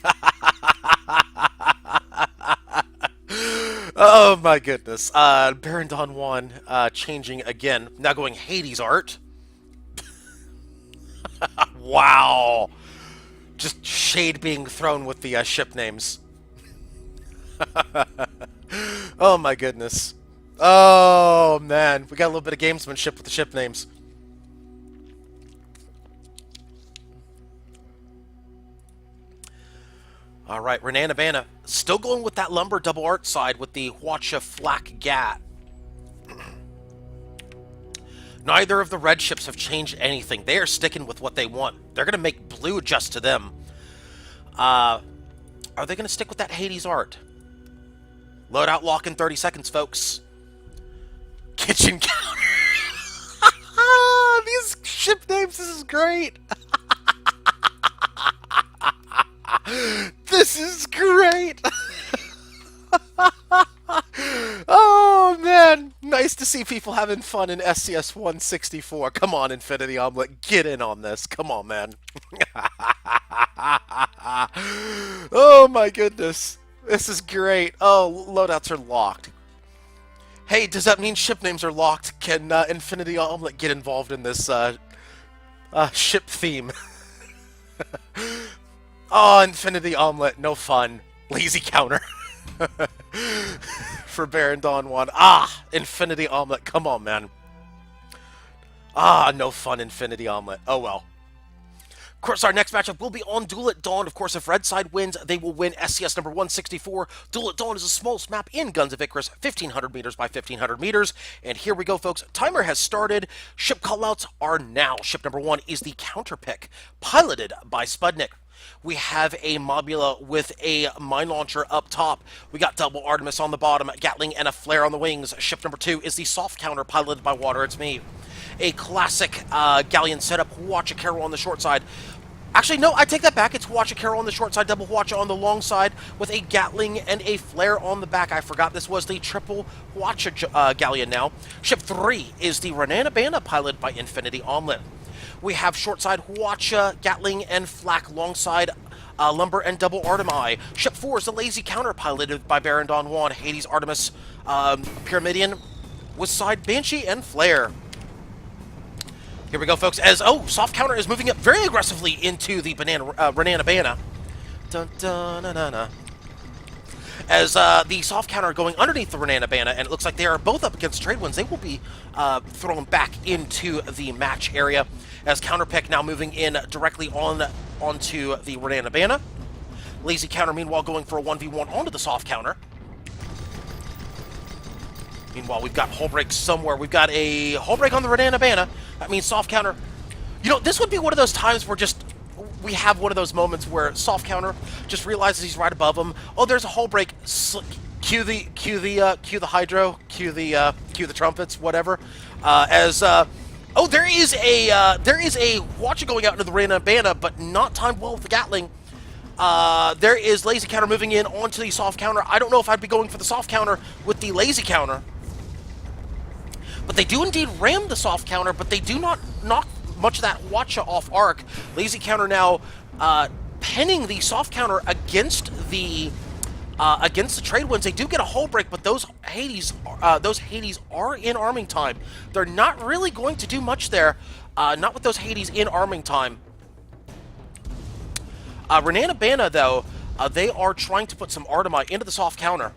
Oh my goodness. Baron Don 1 changing again. Now going Hades art. Wow. Just shade being thrown with the ship names. Oh my goodness. Oh, man. We got a little bit of gamesmanship with the ship names. All right, Renana Bana still going with that lumber double art side with the Hwacha Flak Gat. Neither of the red ships have changed anything. They are sticking with what they want. They're going to make blue adjust to them. Are they going to stick with that Hades art? Loadout lock in 30 seconds, folks. Kitchen counter. These ship names, this is great. This is great. Oh, man. Nice to see people having fun in SCS 164. Come on, Infinity Omelet. Get in on this. Come on, man. Oh, my goodness. This is great. Oh, loadouts are locked. Hey, does that mean ship names are locked? Can Infinity Omelet get involved in this ship theme? Oh, Infinity Omelet, no fun. Lazy counter. for Baron Dawn 1. Ah, Infinity Omelet. Come on, man. Ah, no fun, Infinity Omelet. Oh, well. Of course, our next matchup will be on Duel at Dawn. Of course, if Red Side wins, they will win SCS number 164. Duel at Dawn is a small map in Guns of Icarus, 1,500 meters by 1,500 meters. And here we go, folks. Timer has started. Ship callouts are now. Ship number 1 is the Counter Pick, piloted by Spudnik. We have a Mobula with a mine launcher up top. We got double Artemis on the bottom, Gatling and a flare on the wings. Ship number 2 is the Soft Counter, piloted by Water It's Me. A classic galleon setup, Huachicaro on the short side. Actually, no, I take that back. It's Huachicaro on the short side, double Huacha on the long side, with a Gatling and a flare on the back. I forgot this was the triple Huacha galleon now. Ship 3 is the Renanabana, piloted by Infinity Omelet. We have short side Huacha, Gatling, and Flak longside Lumber and double Artemi. Ship 4 is the Lazy Counter, piloted by Baron Dawn 1, Hades, Artemis, Pyramidion, with side Banshee and Flare. Here we go, folks, as, Soft Counter is moving up very aggressively into the Renanabana. Dun, dun, na, na, na. As the Soft Counter going underneath the Renanabana, and it looks like they are both up against trade winds. They will be thrown back into the match area, as Counter Pick now moving in directly onto the Renanabana. Lazy Counter, meanwhile, going for a 1v1 onto the Soft Counter. Meanwhile, we've got hull break somewhere. We've got a hull break on the Renanabana. That means Soft Counter. You know, this would be one of those times where we have one of those moments where Soft Counter just realizes he's right above him. Oh, there's a hull break. Cue the hydro. Cue the trumpets. Whatever. There is a Watcher going out into the Renanabana, but not timed well with the Gatling. There is Lazy Counter moving in onto the Soft Counter. I don't know if I'd be going for the Soft Counter with the Lazy Counter. But they do indeed ram the Soft Counter, but they do not knock much of that Huacha off arc. Lazy Counter now penning the Soft Counter against the trade winds. They do get a hull break, but those Hades are in arming time. They're not really going to do much there. Not with those Hades in arming time. Renanabana, though, they are trying to put some Artemi into the Soft Counter.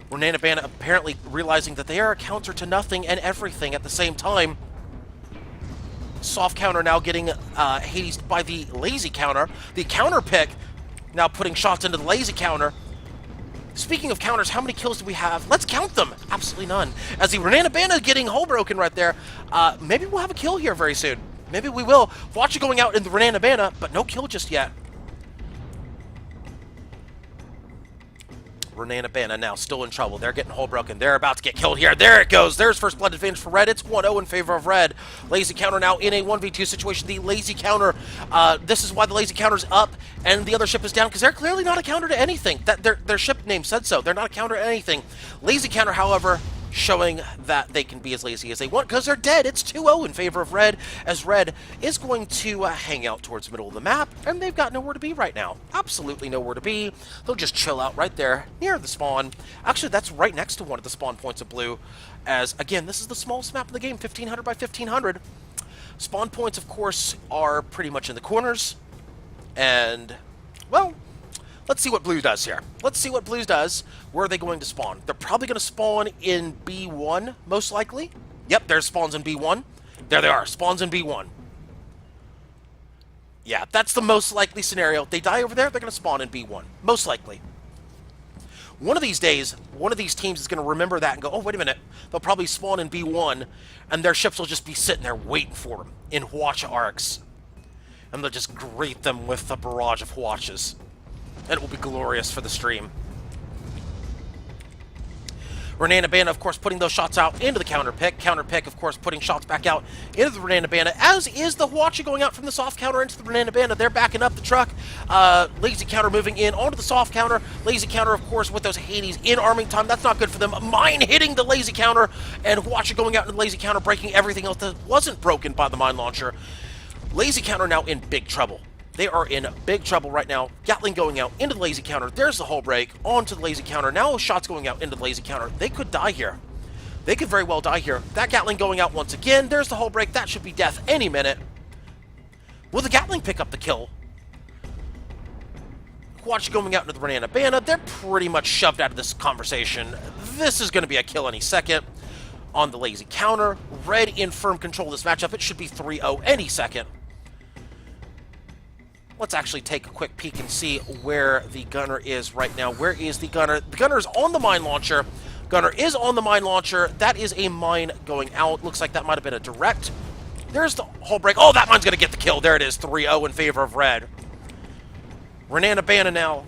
Renanabana apparently realizing that they are a counter to nothing and everything at the same time. Soft Counter now getting Hades by the Lazy Counter. The Counter Pick now putting shots into the Lazy Counter. Speaking of counters, how many kills do we have? Let's count them. Absolutely none. As the Renanabana getting hull broken right there. Maybe we'll have a kill here very soon. Maybe we will. Watch it going out in the Renanabana, but no kill just yet. Renanabana now still in trouble. They're getting hull broken. They're about to get killed here. There it goes. There's first blood advantage for Red. It's 1-0 in favor of Red. Lazy Counter now in a 1v2 situation. The Lazy Counter, this is why the Lazy Counter's up and the other ship is down, because they're clearly not a counter to anything. Their ship name said so. They're not a counter to anything. Lazy Counter, however, showing that they can be as lazy as they want because they're dead. It's 2-0 in favor of Red, as Red is going to hang out towards the middle of the map, and they've got nowhere to be right now. Absolutely nowhere to be. They'll just chill out right there near the spawn. Actually, that's right next to one of the spawn points of blue, as, again, this is the smallest map in the game, 1,500 by 1,500. Spawn points, of course, are pretty much in the corners, and, well, let's see what Blue does here. Let's see what Blue does. Where are they going to spawn? They're probably going to spawn in B1, most likely. Yep, there's spawns in B1. There they are, spawns in B1. Yeah, that's the most likely scenario. They die over there, they're going to spawn in B1. Most likely. One of these days, one of these teams is going to remember that and go, oh, wait a minute. They'll probably spawn in B1, and their ships will just be sitting there waiting for them in Huacha arcs. And they'll just greet them with a barrage of Huachas. And it will be glorious for the stream. Renanabana, of course, putting those shots out into the Counter Pick. Counter Pick, of course, putting shots back out into the Renanabana, as is the Huacha going out from the Soft Counter into the Renanabana. They're backing up the truck. Lazy Counter moving in onto the Soft Counter. Lazy Counter, of course, with those Hades in arming time. That's not good for them. Mine hitting the Lazy Counter, and Huacha going out into the Lazy Counter, breaking everything else that wasn't broken by the mine launcher. Lazy Counter now in big trouble. They are in big trouble right now. Gatling going out into the Lazy Counter. There's the hull break onto the Lazy Counter. Now shots going out into the Lazy Counter. They could die here. They could very well die here. That Gatling going out once again. There's the hull break. That should be death any minute. Will the Gatling pick up the kill? Watch going out into the Renana-Bana. They're pretty much shoved out of this conversation. This is going to be a kill any second. On the lazy counter, Red in firm control of this matchup. It should be 3-0 any second. Let's actually take a quick peek and see where the gunner is right now. Where is the gunner? The gunner is on the mine launcher. Gunner is on the mine launcher. That is a mine going out. Looks like that might have been a direct. There's the whole break. Oh, that mine's going to get the kill. There it is, 3-0 in favor of Red. Renana-Bana now.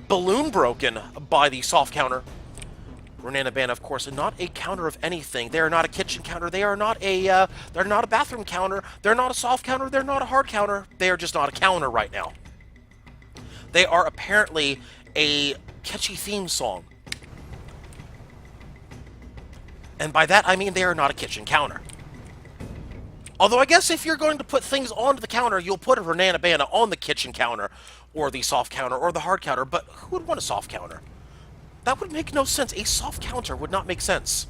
Balloon broken by the soft counter. Renana-Bana, of course, not a counter of anything. They are not a kitchen counter. They are not a they're not a bathroom counter. They're not a soft counter. They're not a hard counter. They are just not a counter right now. They are apparently a catchy theme song. And by that, I mean they are not a kitchen counter. Although I guess if you're going to put things onto the counter, you'll put a Renana-Bana on the kitchen counter, or the soft counter, or the hard counter. But who would want a soft counter? That would make no sense. A soft counter would not make sense.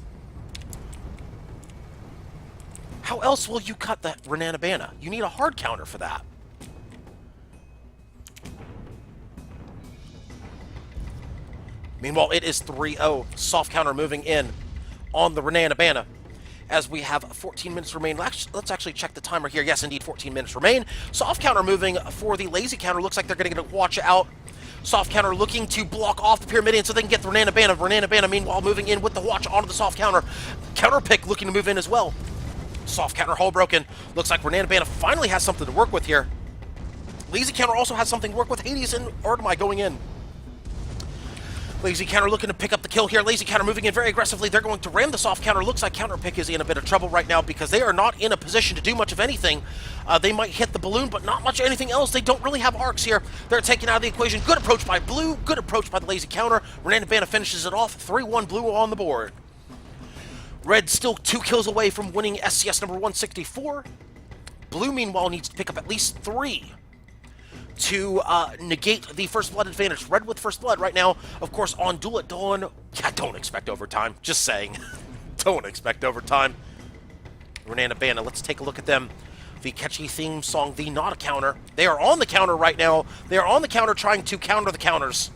How else will you cut that Renana-Bana? You need a hard counter for that. Meanwhile, it is 3-0. Soft counter moving in on the Renana-Bana. As we have 14 minutes remain. Let's actually check the timer here. Yes, indeed, 14 minutes remain. Soft counter moving for the lazy counter. Looks like they're going to watch out. Soft counter looking to block off the Pyramidion so they can get the Renana-Bana. Renana-Bana, meanwhile, moving in with the watch onto the soft counter. Counter pick looking to move in as well. Soft counter hull broken. Looks like Renana-Bana finally has something to work with here. Lazy counter also has something to work with. Hades and Ardamai going in. Lazy counter looking to pick up the kill here. Lazy counter moving in very aggressively. They're going to ram the soft counter. Looks like counter pick is in a bit of trouble right now because they are not in a position to do much of anything. They might hit the balloon, but not much of anything else. They don't really have arcs here. They're taken out of the equation. Good approach by Blue. Good approach by the lazy counter. Renana-Bana finishes it off. 3-1 Blue on the board. Red still 2 kills away from winning SCS number 164. Blue, meanwhile, needs to pick up at least 3 to negate the first blood advantage. Red with first blood right now, of course, on Duel at Dawn. Yeah, don't expect overtime. Just saying. Don't expect overtime. Renana-Bana, let's take a look at them. The catchy theme song, the not a counter. They are on the counter right now. They are on the counter trying to counter the counters.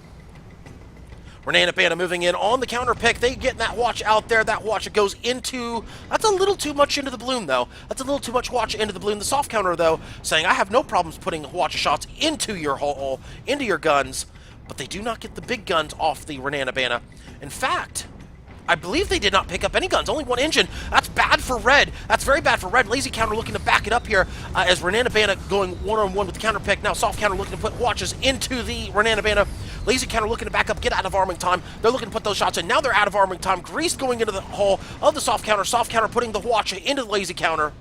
Renana-Bana moving in on the counter pick. They get that watch out there. That watch goes into... That's a little too much into the balloon, though. That's a little too much watch into the balloon. The soft counter, though, saying, I have no problems putting watch shots into your hull, into your guns, but they do not get the big guns off the Renana-Bana. In fact, I believe they did not pick up any guns. Only 1 engine. That's bad for Red. That's very bad for Red. Lazy counter looking to back it up here as Renana-Bana going one-on-one with the counter pick. Now soft counter looking to put watches into the Renana-Bana. Lazy counter looking to back up, get out of arming time. They're looking to put those shots in. Now they're out of arming time. Greased going into the hull of the soft counter. Soft counter putting the watch into the lazy counter.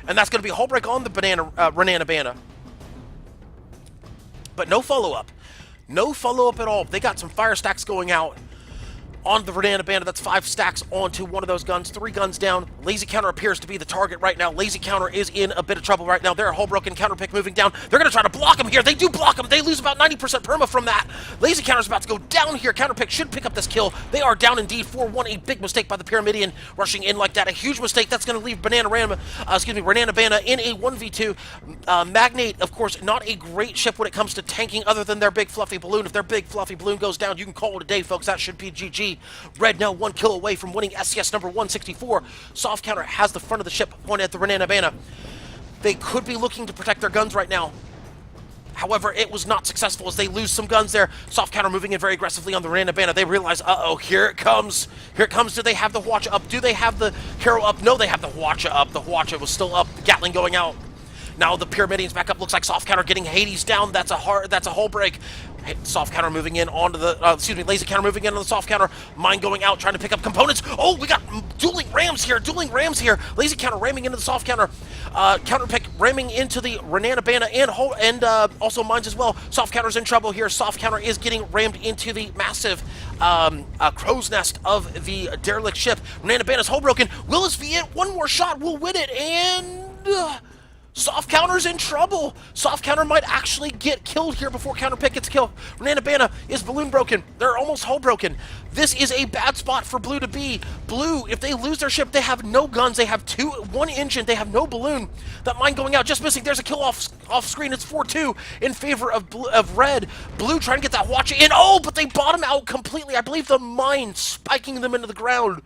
And that's going to be a hull break on the Renana-Bana. But no follow-up. No follow-up at all. They got some fire stacks going out on the Renana-Bana. That's 5 stacks onto one of those guns. 3 guns down. Lazy counter appears to be the target right now. Lazy counter is in a bit of trouble right now. They're a hull broken counter pick moving down. They're going to try to block him here. They do block him. They lose about 90% perma from that. Lazy counter's about to go down here. Counter pick should pick up this kill. They are down indeed. 4-1. A big mistake by the Pyramidion rushing in like that. A huge mistake. That's going to leave Renana-Bana in a 1v2. Magnate, of course, not a great ship when it comes to tanking other than their big fluffy balloon. If their big fluffy balloon goes down, you can call it a day, folks. That should be GG. Red now 1 kill away from winning SCS number 164. Soft counter has the front of the ship pointed at the Renana-Bana. They could be looking to protect their guns right now. However, it was not successful as they lose some guns there. Soft counter moving in very aggressively on the Renana-Bana. They realize, uh-oh, here it comes. Here it comes. Do they have the watch up? Do they have the hero up? No, they have the watch up. The watch was still up. The Gatling going out. Now the Pyramidian's back up. Looks like soft counter getting Hades down. That's a hull break. Soft counter moving in onto the, lazy counter moving in on the soft counter. Mine going out, trying to pick up components. Oh, we got dueling rams here. Lazy counter ramming into the soft counter. Counter pick ramming into the Renana-Bana and also mines as well. Soft counter's in trouble here. Soft counter is getting rammed into the massive crow's nest of the derelict ship. Renana-Bana's hull broken. Will this be it? One more shot will win it, and... Soft counter's in trouble. Soft counter might actually get killed here before counter pick gets killed. Renana-Bana is balloon broken. They're almost hull broken. This is a bad spot for Blue to be. Blue, if they lose their ship, they have no guns. They have one engine. They have no balloon. That mine going out, just missing. There's a kill off screen. It's 4-2 in favor of Red. Blue trying to get that watch in. Oh, but they bottom out completely. I believe the mine spiking them into the ground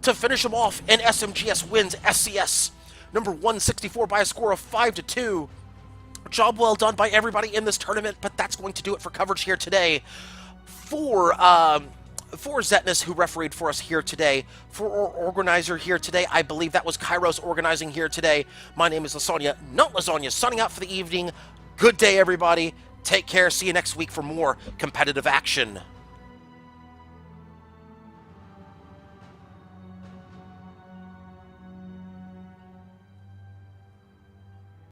to finish them off. And SMGS wins SCS number 164 by a score of 5-2. Job well done by everybody in this tournament, but that's going to do it for coverage here today. For Zetnus, who refereed for us here today, for our organizer here today, I believe that was Kairos organizing here today. My name is Lysanya, not Lasagna, signing out for the evening. Good day, everybody. Take care. See you next week for more competitive action.